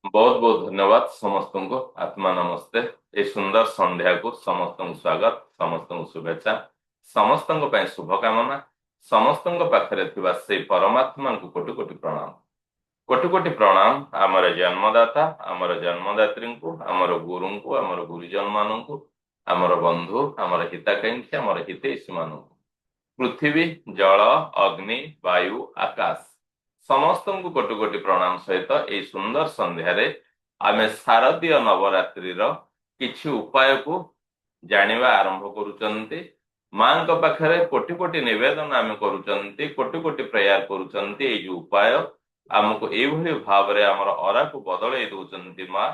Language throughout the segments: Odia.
बहुत बहुत धन्यवाद समस्त को आत्मा नमस्ते। ए सुंदर संध्या को समस्त को स्वागत, समस्त को शुभेच्छा, समस्त शुभकामना, समस्त पाखरे थिबा से परमात्मा को कोटि कोटि प्रणाम। कोटि कोटि प्रणाम आमर जन्मदाता, आमर जन्मदात्री को, आमर गुरु को, आमर गुरुजन मान को, आमर बंधु, आमर हिताकांक्षी, आमर हितैषी मान को, पृथ्वी जल अग्नि वायु आकाश समस्त को कोटि कोटि प्रणाम सहित ए सुंदर संध्यारे आमे शारदीय नवरात्रि किछि उपाय को जानिबा आरंभ करूचंती। मां को पाखरे कोटि कोटि निवेदन आमे करूचंती, कोटि कोटि प्रयास करूचंती। ए जो उपाय हमको एभली भाव रे हमर अरा को बदलै दउचंती मां,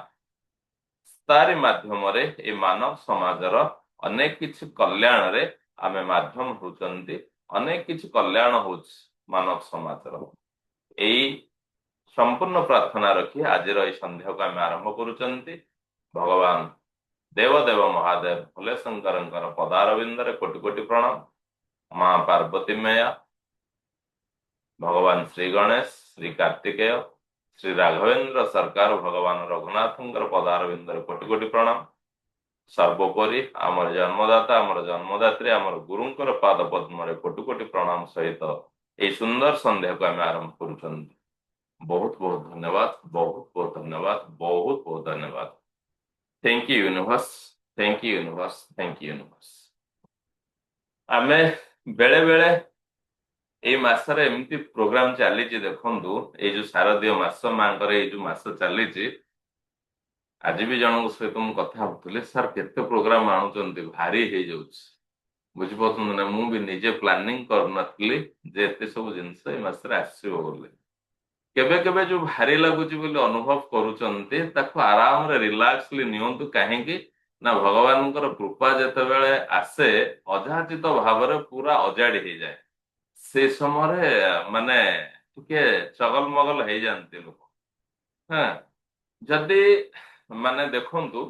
तारि माध्यम रे ए मानव समाजर अनेक किछि कल्याण रे आमे माध्यम होचंती। अनेक किछि कल्याण होच मानव समाजर। एई संपूर्ण प्रार्थना रखी आज संध्या को आम आरंभ करुचंती। भगवान देवदेव महादेव भोले शंकर पदारविंदरे कोटि कोटि प्रणाम। मां पार्वती मैया, भगवान श्री गणेश, श्री कार्तिकेय, श्री राघवेंद्र सरकार, भगवान रघुनाथंकर पदारविंदरे कोटि कोटि प्रणाम। सर्वोपरि आमर जन्मदाता, आमर जन्मदात्री, आमर गुरुंकर पाद पद्म कोटि कोटि प्रणाम सहित ए सुंदर संध्या को आम आरंभ करुचंती। बहुत बहुत धन्यवाद, बहुत बहुत धन्यवाद, बहुत बहुत धन्यवाद। Thank you universe, thank you universe, thank you universe. आमे बेले बेले ए मासरे एमती प्रोग्राम चली देखु, ये जो शारदीय मास मांकर ये जो मास चली, आज भी जन सहित मुझे कथा होती सर केते प्रोग्राम आणुचंती भारी हो जाउछ बुझिपारछन ना। मु भी निजे प्लानिंग करनथली जे एते सब जिंस ए मासरे आसीबो बोली। केबे केबे जो भारी लगुच बोली अनुभव करूचंती ताको आराम रे रिलैक्सली नियंतु। काहेकि ना भगवान कृपा जेतेबेले आसे अजाचित भाव रे पूरा अजाड़ी हो जाए, से समय माने टिके चगल मगल हो जाती लोक। हाँ, जदि माने देखंतु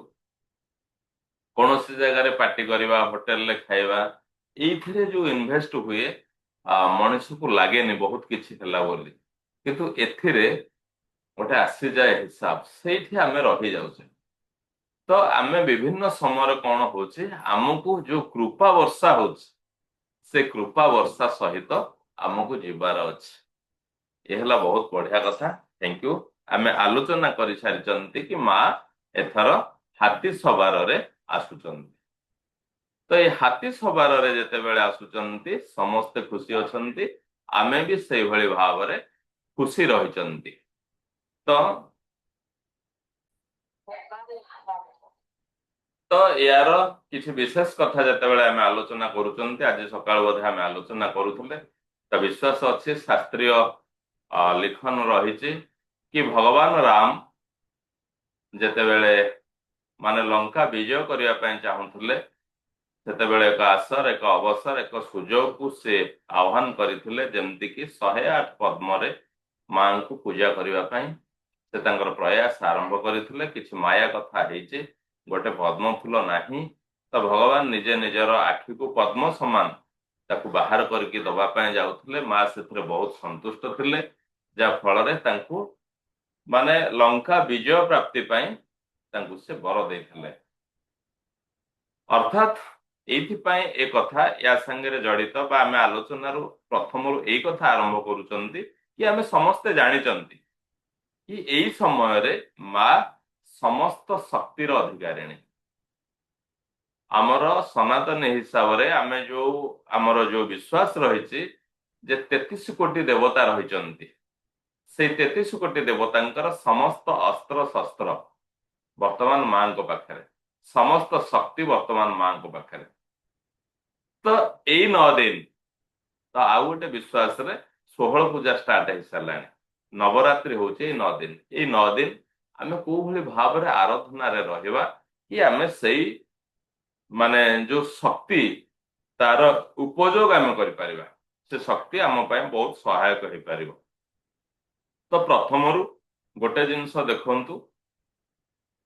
कौन सी जगह पार्टी करवा, होटेल ले खाइबा, ये जो इन्वेस्ट हुए मनुष्य को लगे बहुत किसी है बोली, किंतु एथिरे गोटे आसी जाए हिसाब से आम रही जाऊे। तो आम विभिन्न समय कौन हो आमको जो कृपा वर्षा हो से कृपा वर्षा सहित आमको जीवार अच्छे। यह बहुत बढ़िया कथा। Thank you. आम आलोचना कर सारी कि माँ एथर हाथी सवार रे आसुचंती। तो ये हाथी सवार रे जेते बेले आसुचंती समस्ते खुशी अछंती, आमे भी से भली भाव रे खुशी रहिचंती। तो तो यार किसी विशेष कथा जिते बड़े आम आलोचना करुचंती, आज सकाळ बोधे आम आलोचना करुले, तो विश्वास अच्छे शास्त्रीय लिखन रही कि भगवान राम जेते बेले माने लंका विजय करने चाहूले, सेतेबेले एक आसर, एक अवसर, एक सुजोग को से आह्वान करथिले, जेमति कि 108 पद्म रे मां को पूजा करने से तांकर प्रयास आरंभ करथिले। किछि माया कथा हेचे, गोटे पद्म फूल नाही, तो भगवान निजे निजर आखि को पद्म समान ताकू बाहर करके दबा पाए जाउथिले। मां सेथरे बहुत संतुष्ट थिले, जा फल रे तांकू माने लंका विजय प्राप्ति पाए तांकू से वर देथिले। अर्थात एइथिपाई ए कथा या संगे जड़ित बा आमे आलोचना प्रथम ए कथा आरंभ करूचंती कि आमे समस्ते जानिचंती कि एई समय रे मां समस्त शक्तिर अधिकारिणी। आमर सनातन हिसाब रे आमे जो आमर जो विश्वास रही जे 33 कोटी देवता रही, से 33 कोटी देवतांकर समस्त अस्त्र शस्त्र वर्तमान मां को पाखरे, समस्त शक्ति वर्तमान मां को पाखरे। तो यही 9 दिन तो आउ गोटे विश्वास रे 16 पूजा स्टार्ट हो सारा, नवरात्रि हूँ 9 दिन। ये 9 दिन आम कौ भली भाव रे आराधना रे रहिबा कि आम से माने जो शक्ति तार उपयोग आम कर से शक्ति आम बहुत सहायक हो पार। तो प्रथम गोटे जिनस देखंतु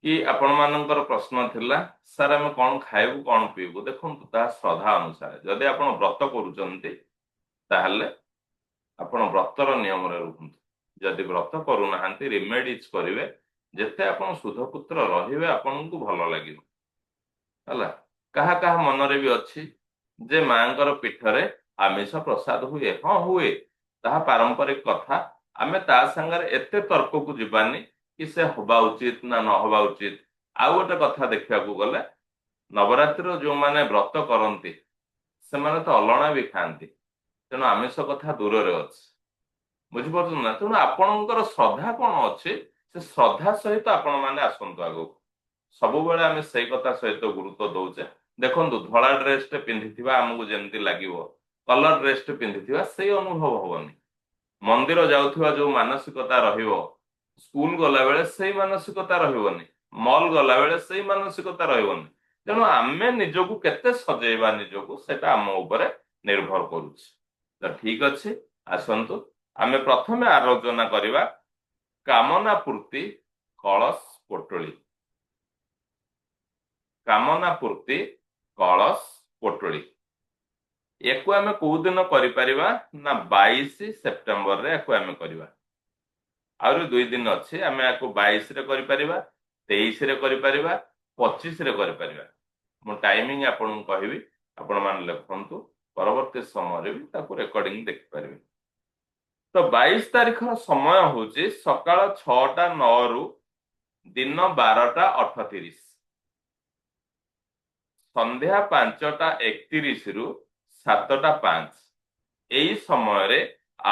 कि आपण मानकर प्रश्न थिला सर आम कौन खाइबू कौन पीबू। देखंतु ता श्रद्धा अनुसार जदि आपण व्रत करूचंती ताहले आपण व्रतर नियम रे रुहंतु। जदि व्रत करूना रिमेडीज करेंगे जिते आप शुद्धपुत्र रहिबे आपनको भल लगे है कहा कहा मनरे भी अच्छी जे मांकर पीठरे आमिष प्रसाद हुए हाँ हुए ताहा पारंपरिक कथा आमे ता संगे एते तर्क को जीवानी कि से हवा उचित ना न हवा उचित आउ गोटे कथा देखा गले नवरात्रि जो माने व्रत करती से माने तो अलणा भी खाती तेणु आमिष कथा दूर रे अच्छी बुझीपार ना तेणु आपणकर श्रद्धा कौन अच्छे से श्रद्धा सहित आपण मैंने आसतु आग सब बेले आम से कथा सहित गुरुत्व दौचे देखो धला ड्रेस टे पिंधि आमको जमी लगे कलर ड्रेस टे पिंधि से अनुभव हबनी मंदिर जाऊथिबा जो मानसिकता रहिबो स्कूल गला बेले से मानसिकता रहिबोनी मॉल गला बेले से मानसिकता रहिबोनी तेणु आमे निजको केते सजेइबा निजको सेटा आम उपरे निर्भर करूछ तो ठीक अच्छे आसंतु आमे प्रथमे आलोचना करिबा कामना पूर्ति कलश पोटली कामना पूर्ति कलश पोटली एको आमे को दिन करि परिबा ना 22 सेप्टेम्बर रे एको आमे करिबा आउर 2 दिन अछि आमे एको 22 रे करि परिबा 23 रे करि परिबा 25 रे करि परिबा मो टाइमिंग आपन कहबी आपण मान लिखंतु परवर्ती समय रे भी ताको रेकॉर्डिंग देख परिबे तो 22 तारीख समय होची सकाळ 6:09 रु दिन 12:38 संध्या 5:31 रु 7:05 एई समय रे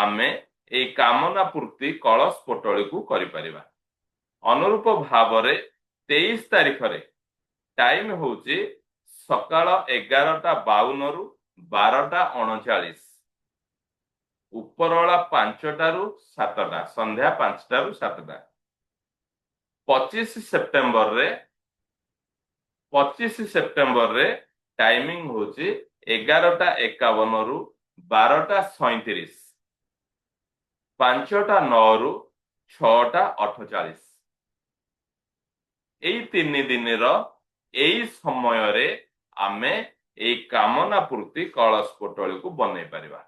आमे ए कामना पूर्ति कलश पोटली को करि परिबा अनुरूप भाव रे 23 तारीख रे टाइम होची सकाळ 11:52 रु 12:39 उपरला 5टा रु 7टा संध्या 5टा रु 7टा 25 सेप्टेम्बर रे टाइमिंग होची 11:51 रु 12:37 5:09 रु 6:48 एई 3 दिन रो एई समय रे आमे एई कामना पूर्ति कलश पोटली को बनै परिबा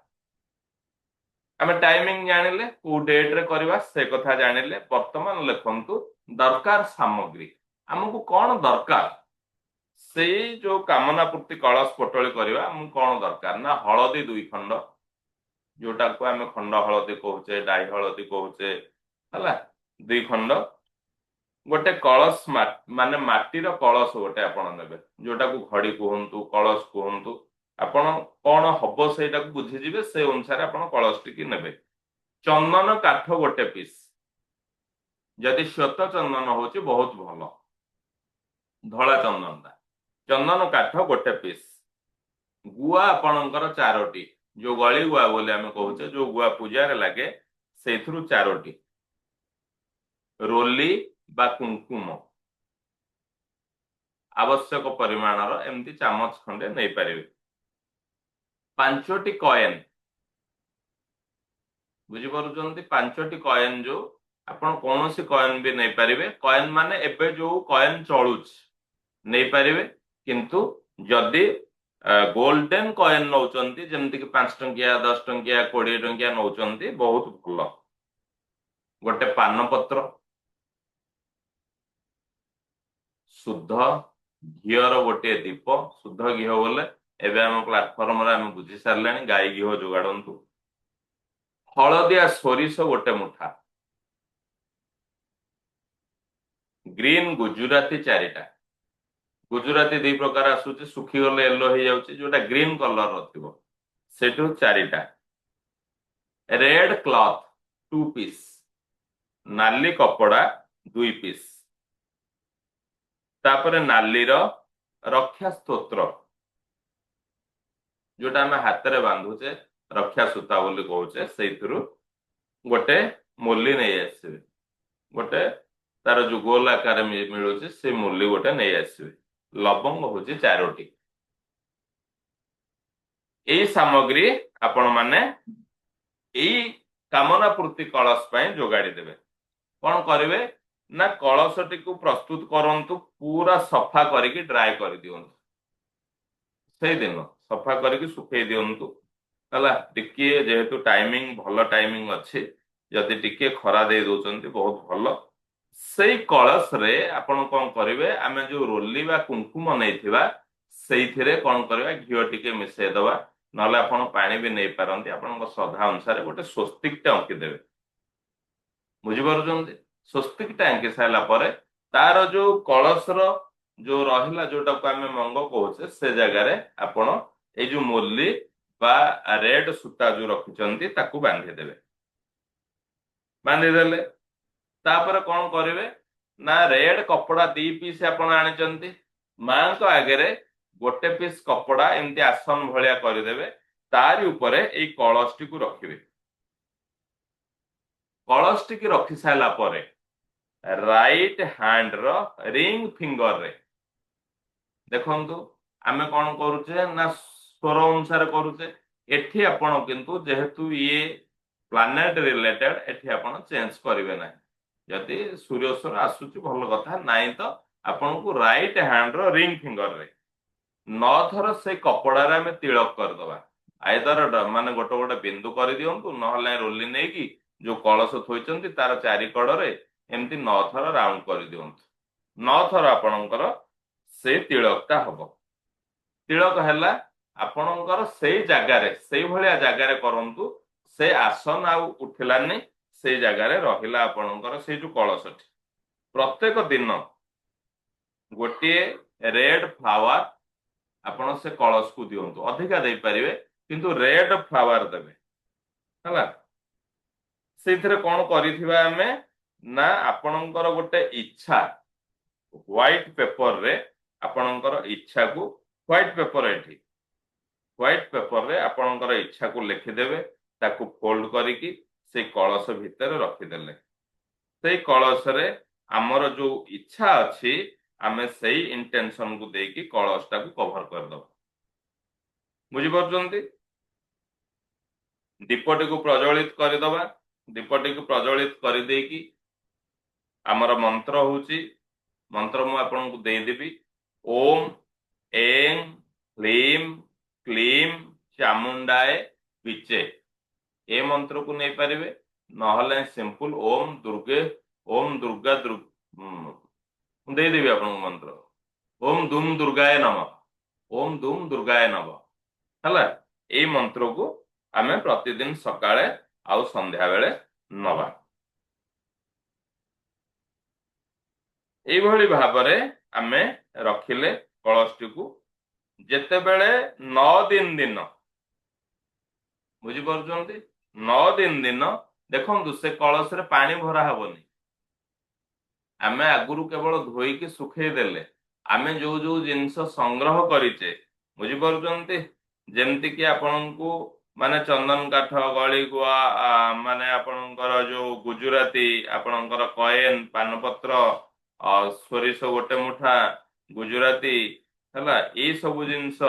आमे टाइमिंग जानिले को डेट रे करबा से कथा जानिले वर्तमान लिखंतु दरकार सामग्री हमको कौन दरकार से जो कामना पूर्ति कलश पोटली करबा हम कौन दरकार ना हळदी 2 खंड जोटा को आमे खंड हळदी कहूचे डाई हळदी कहूचे हला 2 खंड गोटे कलश माने माटीर कलश गोटे आपण नेबे जोटा को घड़ी कहंतु कलश कहंतु आपण कौन हबो सेटा को बुझी जिवे से अनुसार आपण कलश टिकी नेबे चंदन काठ गोटे पीस जदि श्वेत चंदन होची बहुत भलो धला चंदन काठ गोटे पीस गुआ आपणकर 4टी जो गली गुआ बोले आमे कहूचे जो गुआ पूजा रे लागे सेथुरु 4टी रोली बा कुंकुम आवश्यक परिमाणर एमती चामच खंडे नहीं पारिबे 5टी कॉइन बुझी पारुचंती 5टी कॉइन जो आपण कोनोसी कॉइन भी नहीं पारिबे कॉइन माने एबे जो कॉइन चलुच नहीं पारिबे किंतु जदि गोल्डन कॉइन नौचंती जेमति कि 5 टंकिया 10 टंकिया 20 टंकिया नौचंती बहुत भलो गोटे पान पत्र शुद्ध घीर गोटे दीप शुद्ध घी बोले एबे हम प्लेटफॉर्म रे हम बुझी सारलानी गाय घी जोगाड़ंतु हलदिया सोरिष गोटे मुठा ग्रीन गुजराती 4टा गुजराती 2 प्रकार आसुची सुखी गले येलो हो जाउची जोटा ग्रीन कलर रथिबो सेटु 4टा रेड क्लॉथ 2 पीस नाली कपड़ा 2 पीस तापर नाली रक्षा स्तोत्र जोटा आम हाथ में बांधुचे रक्षा सूता बोली कहूचे से गोटे मूली नहीं आसवे गोटे तार जो गोल आकार मिलूचे से मूली गोटे नहीं आसवे लवंग हूँ 4टी यही सामग्री आपण माने यही कामना पूर्ति कलश जोगाड़ी देवे कौन करेंगे ना कलशटी को प्रस्तुत करंतु पूरा सफा करके ड्राई कर दियंतु से दिन सफा करके सुखई दियंतु हला टिके जेहेतु टाइमिंग भलो टाइमिंग अच्छे जदि टिके खरा दे दउचंती बहुत भलो। सेई कलश रे आपण कौन करिवे आमे जो रोली बा कुंकुम नेइथिबा ସେଇଥିରେ କଣ କରିବା ଘିଅ ଟିକେ ମିଶେଇ ଦବା ନହେଲେ ଆପଣ ପାଣି ବି ନେଇ ପାରନ୍ତି ଆପଣଙ୍କ ଶ୍ରଦ୍ଧା ଅନୁସାରେ ଗୋଟେ ସ୍ୱସ୍ତିକ ଟେ ଅଙ୍କି ଦେବେ ବୁଝିପାରୁଛନ୍ତି ସ୍ୱସ୍ତିକ ଟେ ଆଙ୍କି ସାରିଲା ପରେ ତାର ଯୋଉ କଳସର ଯୋଉ ରହିଲା ଯୋଉଟାକୁ ଆମେ ମଙ୍ଗ କହୁଛେ ସେ ଜାଗାରେ ଆପଣ ଏଇ ଯୋଉ ମୁରଲି ବା ରେଡ ସୂତା ଯୋଉ ରଖିଛନ୍ତି ତାକୁ ବାନ୍ଧି ଦେବେ ବାନ୍ଧିଦେଲେ ତାପରେ କଣ କରିବେ ନା ରେଡ କପଡା 2 ପିସ୍ ଆପଣ ଆଣିଛନ୍ତି ମାଙ୍କ ଆଗରେ ଗୋଟେ ପିସ୍ କପଡା ଏମିତି ଆସନ ଭଳିଆ କରିଦେବେ ତାରି ଉପରେ ଏଇ କଳସଟିକୁ ରଖିବେ କଳସଟିକି ରଖି ସାରିଲା ପରେ ରାଇଟ ହ୍ୟାଣ୍ଡ ର ରିଙ୍ଗ ଫିଙ୍ଗର ରେ ଦେଖନ୍ତୁ ଆମେ କଣ କରୁଛେ ନା ସ୍ୱର ଅନୁସାରେ କରୁଛେ ଏଠି ଆପଣ କିନ୍ତୁ ଯେହେତୁ ଇଏ ପ୍ଲାନେଟ ରିଲେଟେଡ ଏଠି ଆପଣ ଚେଞ୍ଜ କରିବେ ନାହିଁ ଯଦି ସୂର୍ଯ୍ୟସ୍ୱର ଆସୁଛି ଭଲ କଥା ନାଇଁ ତ ଆପଣଙ୍କୁ ରାଇଟ ହ୍ୟାଣ୍ଡ ର ରିଙ୍ଗ ଫିଙ୍ଗର ରେ 9 ଥର ସେଇ କପଡାରେ ଆମେ ତିଳକ କରିଦବା ଆଇଦର ମାନେ ଗୋଟେ ଗୋଟେ ବିନ୍ଦୁ କରିଦିଅନ୍ତୁ ନହେଲେ ରୋଲି ନେଇକି ଯୋଉ କଳସ ଥୋଇଛନ୍ତି ତାର ଚାରି କଡରେ ଏମିତି 9 ଥର ରାଉଣ୍ଡ କରିଦିଅନ୍ତୁ 9 ଥର ଆପଣଙ୍କର ସେ ତିଳକଟା ହବ ତିଳକ ହେଲା ଆପଣଙ୍କର ସେଇ ଜାଗାରେ ସେଇଭଳିଆ ଜାଗାରେ କରନ୍ତୁ ସେ ଆସନ ଆଉ ଉଠିଲାନି ସେଇ ଜାଗାରେ ରହିଲା ଆପଣଙ୍କର ସେଇ ଯୋଉ କଳସଟି ପ୍ରତ୍ୟେକ ଦିନ ଗୋଟିଏ ରେଡ ଫ୍ଲାୱାର ଆପଣ ସେ କଳସକୁ ଦିଅନ୍ତୁ ଅଧିକା ଦେଇପାରିବେ କିନ୍ତୁ ରେଡ ଫ୍ଲାୱାର ଦେବେ ହେଲା ସେଇଥିରେ କଣ କରିଥିବା ଆମେ ନା ଆପଣଙ୍କର ଗୋଟେ ଇଚ୍ଛା ହ୍ୱାଇଟ ପେପରରେ ଆପଣଙ୍କର ଇଚ୍ଛାକୁ ହ୍ୱାଇଟ ପେପର ଏଠି ହ୍ୱାଇଟ ପେପରରେ ଆପଣଙ୍କର ଇଚ୍ଛାକୁ ଲେଖିଦେବେ ତାକୁ ଫୋଲ୍ଡ କରିକି ସେଇ କଳସ ଭିତରେ ରଖିଦେଲେ ସେଇ କଳସରେ ଆମର ଯୋଉ ଇଚ୍ଛା ଅଛି ଆମେ ସେଇ ଇଣ୍ଟେନସନକୁ ଦେଇକି କଳସଟାକୁ କଭର କରିଦବା ବୁଝିପାରୁଛନ୍ତି ଦୀପଟିକୁ ପ୍ରଜ୍ୱଳିତ କରିଦବା ଦୀପଟିକୁ ପ୍ରଜ୍ୱଳିତ କରିଦେଇକି ଆମର ମନ୍ତ୍ର ହଉଛି ମନ୍ତ୍ର ମୁଁ ଆପଣଙ୍କୁ ଦେଇଦେବି ଓମ୍ ଏଂ ହ୍ଲିମ୍ କ୍ଲିମ୍ ଚାମୁଣ୍ଡାଏ ବିଚେ ଏ ମନ୍ତ୍ରକୁ ନେଇପାରିବେ ନହେଲେ ସିମ୍ପଲ ଓମ୍ ଦୁର୍ଗା ମୁଁ ଦେଇଦେବି ଆପଣଙ୍କୁ ମନ୍ତ୍ର ଓମ୍ ଧୁମ୍ ଦୁର୍ଗାୟ ନମଃ ଓମ୍ ଧୁମ୍ ଦୁର୍ଗାୟ ନମଃ ହେଲା ଏଇ ମନ୍ତ୍ରକୁ ଆମେ ପ୍ରତିଦିନ ସକାଳେ ଆଉ ସନ୍ଧ୍ୟା ବେଳେ ନବା ଏଇଭଳି ଭାବରେ ଆମେ ରଖିଲେ କଳସଟିକୁ ଯେତେବେଳେ 9 ଦିନ ବୁଝିପାରୁଛନ୍ତି 9 ଦିନ ଦେଖନ୍ତୁ ସେ କଳସରେ ପାଣି ଭରା ହବନି ଆମେ ଆଗରୁ କେବଳ ଧୋଇକି ଶୁଖେଇ ଦେଲେ ଆମେ ଯୋଉ ଯୋଉ ଜିନିଷ ସଂଗ୍ରହ କରିଛେ ବୁଝିପାରୁଛନ୍ତି ଯେମିତି କି ଆପଣଙ୍କୁ ମାନେ ଚନ୍ଦନ କାଠ ଗଳି ଗୁଆ ମାନେ ଆପଣଙ୍କର ଯୋଉ ଗୁଜୁରାତି ଆପଣଙ୍କର କଏନ ପାନପତ୍ର ସୋରିଷ ଗୋଟେ ମୁଠା ଗୁଜୁରାତି ହେଲା ଏଇ ସବୁ ଜିନିଷ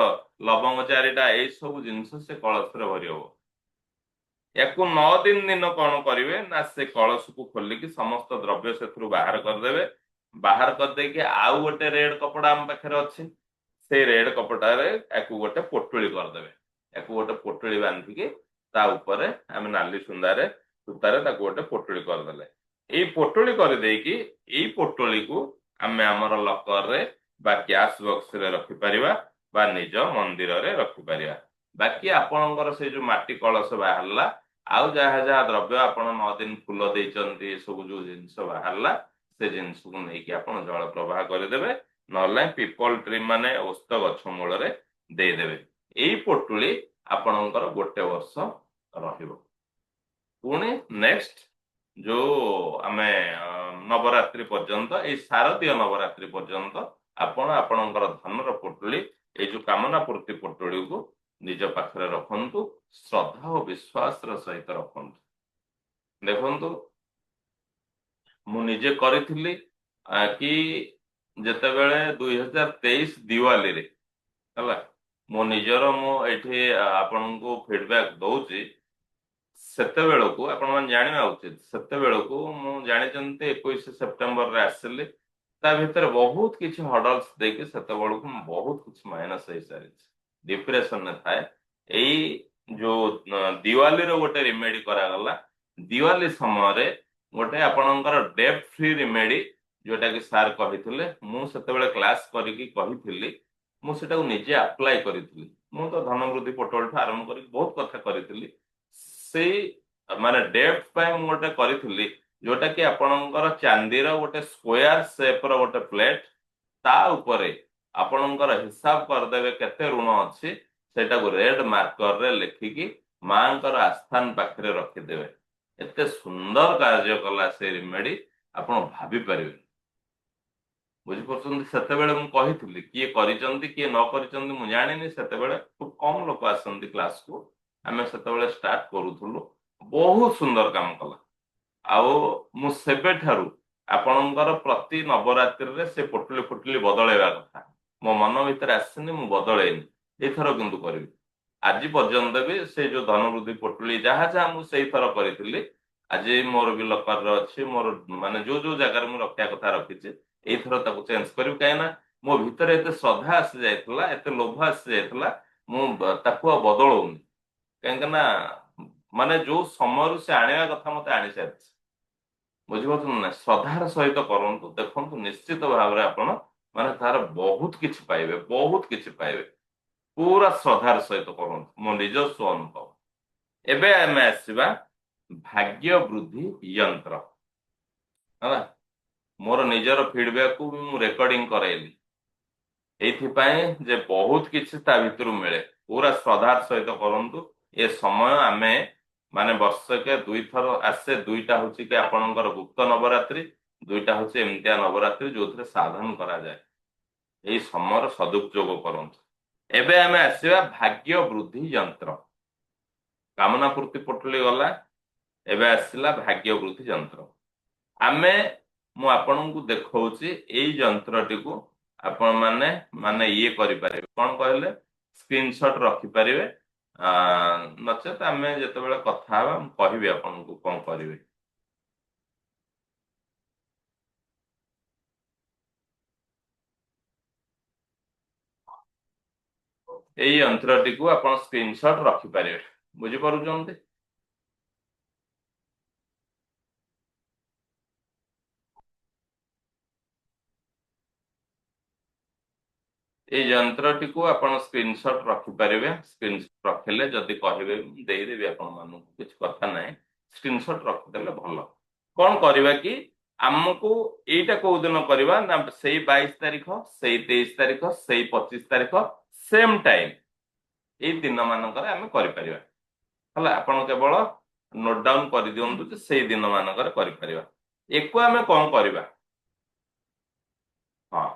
ଲବଙ୍ଗ 4ଟା ଏଇ ସବୁ ଜିନିଷ ସେ କଳସରେ ଭରି ହବ ୟାକୁ 9 ଦିନ କଣ କରିବେ ନା ସେ କଳସକୁ ଖୋଲିକି ସମସ୍ତ ଦ୍ରବ୍ୟ ସେଥିରୁ ବାହାର କରିଦେବେ ବାହାର କରିଦେଇକି ଆଉ ଗୋଟେ ରେଡ କପଡା ଆମ ପାଖରେ ଅଛି ସେଇ ରେଡ କପଡାରେ ୟାକୁ ଗୋଟେ ପୋଟୁଳି କରିଦେବେ ୟାକୁ ଗୋଟେ ପୋଟୁଳି ବାନ୍ଧିକି ତା ଉପରେ ଆମେ ନାଲି ସୂତାରେ ତାକୁ ଗୋଟେ ପୋଟୁଳି କରିଦେଲେ ଏଇ ପୋଟୁଳି କରିଦେଇକି ଏଇ ପୋଟୁଳିକୁ ଆମେ ଆମର ଲକରରେ ବା କ୍ୟାଶ ବକ୍ସରେ ରଖିପାରିବା ବା ନିଜ ମନ୍ଦିରରେ ରଖିପାରିବା ବାକି ଆପଣଙ୍କର ସେଇ ଯୋଉ ମାଟି କଳସ ବାହାରିଲା ଆଉ ଯାହା ଯାହା ଦ୍ରବ୍ୟ ଆପଣ 9 ଦିନ ଫୁଲ ଦେଇଛନ୍ତି ସବୁ ଯୋଉ ଜିନିଷ ବାହାରିଲା ସେ ଜିନିଷକୁ ନେଇକି ଆପଣ ଜଳ ପ୍ରବାହ କରିଦେବେ ନହେଲେ ପିପଲ ଟ୍ରି ମାନେ ଓସ୍ତ ଗଛ ମୂଳରେ ଦେଇଦେବେ ଏଇ ପୋଟୁଳି ଆପଣଙ୍କର ଗୋଟେ ବର୍ଷ ରହିବ ପୁଣି ନେକ୍ସଟ ଯୋଉ ଆମେ ନବରାତ୍ରି ପର୍ଯ୍ୟନ୍ତ ଏଇ ଶାରଦୀୟ ନବରାତ୍ରି ପର୍ଯ୍ୟନ୍ତ ଆପଣ ଆପଣଙ୍କର ଧନର ପୋଟୁଳି ଏଇ ଯୋଉ କାମନା ପୂର୍ତ୍ତି ପୋଟୁଳିକୁ ନିଜ ପାଖରେ ରଖନ୍ତୁ ଶ୍ରଦ୍ଧା ଓ ବିଶ୍ୱାସର ସହିତ ରଖନ୍ତୁ ଦେଖନ୍ତୁ ମୁଁ ନିଜେ କରିଥିଲି କି ଯେତେବେଳେ 2023 ଦିୱାଲିରେ ହେଲା ମୁଁ ନିଜର ମୁଁ ଏଠି ଆପଣଙ୍କୁ ଫିଡବ୍ୟାକ ଦଉଛି ସେତେବେଳକୁ ଆପଣ ମାନେ ଜାଣିବା ଉଚିତ ସେତେବେଳକୁ ମୁଁ ଜାଣିଛନ୍ତି 21 ସେପ୍ଟେମ୍ବରରେ ଆସିଲି ତା ଭିତରେ ବହୁତ କିଛି ହଡଲ୍ସ ଦେଇକି ସେତେବେଳକୁ ମୁଁ ବହୁତ କିଛି ମାଇନସ ହେଇସାରିଛି ଡିପ୍ରେସନରେ ଥାଏ ଏଇ ଯୋଉ ଦିୱାଲିର ଗୋଟେ ରିମେଡି କରାଗଲା दिवाली समय गोटे आपणकर डेप्ट फ्री रिमेडी जोटा कि सार कही मुझे क्लास करी मुझे निजे अप्लाई करी मु तो धनवृद्धि पोर्टल ठू आरंभ कर बहुत कथा करी से माने डेप्ट पे गोटे करी जोटा कि आपणकर चांदीर गोटे स्क्वायर शेप रो गोटे प्लेट ता उपरे आपणकर हिसाब करदेवे केते ऋण अच्छी सेटा को रेड मार्कर रे लिखिकी मांकर आस्थान पाखरे रखिदेवे एते सुंदर कार्य कला से रिमेडी आपण भाभी परिबे बुझिपारुछन्ति सेतेबेले मु कहिथिली किए करिसन्ति किए न करिसन्ति मु जानिनी सेतेबेले खूब कम लोक आसन्ति क्लास को आमे सेतेबेले स्टार्ट करूथुलु बहुत सुंदर काम कला आउ मु सेबे ठारू आपणकर प्रति नवरात्रि रे से पोटली फुटली बदलेवा कथा मो मन भीतर आसिनी मु बदलेनी एथर किंतु करबी आज पर्यंत भी से जो धनवृद्धि पोटली जहाँ जहाँ मुझे से थर करी आज मोर भी लकर अच्छी मोर माने जो जो जगार मुझे रखा कथा रखी एथर ताको चेंज करी कहीं मो भितर एते श्रद्धा आसी जाइतला एते लोभ आसी जाइतला मु ताको बदलौनी कहीं ना माने जो समय से आने कथा मत आनी सारी बुझिपार ना श्रद्धार सहित करंतु देखंतु निश्चित भाव में आपण माने तार बहुत किछि पाइबे बहुत किछि पाइबे पूरा श्रद्धार सहित करंतु मो निजस्व अनुभव एबे आमे आसीबा भाग्य वृद्धि यंत्र हला मोर निजर फीडबैक को मु रेकॉर्डिंग कराइली एथिपाई जे बहुत किछि ता भितरु मिले पूरा श्रद्धार सहित करंतु ए समय आमे माने वर्ष के दुई थर आसे दुईटा होची कि आपणकर गुप्त नवरात्रि दुईटा होची एमतिया नवरात्रि जोथरे साधन करा जाए एई समयर सदुपयोग करंतु एबे आमे आसीबा भाग्य वृद्धि यंत्र कामना पूर्ति पोटली गला एबे आसीला भाग्य वृद्धि यंत्र आमे मु आपन को देखौची एई यंत्रटी को आपण माने माने ये करि पारिबे कोन कहले स्क्रीनशॉट रखि पारिबे नचेत आमे जेतेबेले कथा हवा मु कहिबे आपन को कोन करिवे एई यंत्रटी को आपण स्क्रीनशॉट रखि पारिबे बुझि पारुचंती এই যন্ত্রটি কু আপন স্ক্রিনশট রখি পারিবে স্ক্রিনশট রখিলে যদি কহিবে দেই দেবি আপন মানু কিছু কথা নাই স্ক্রিনশট রখিদেলে ভাল কোন করিবা কি আমকু এইটা কোউ দিন করিবা না সেই 22 তারিখ সেই 23 তারিখ সেই 25 তারিখ সেম টাইম এই দিন মানকরে আমি করি পারিবা হলা আপন কেবল নোট ডাউন কৰি দিয়ন্তু যে সেই দিন মানকরে করি পারিবা একু আমি কোন করিবা हां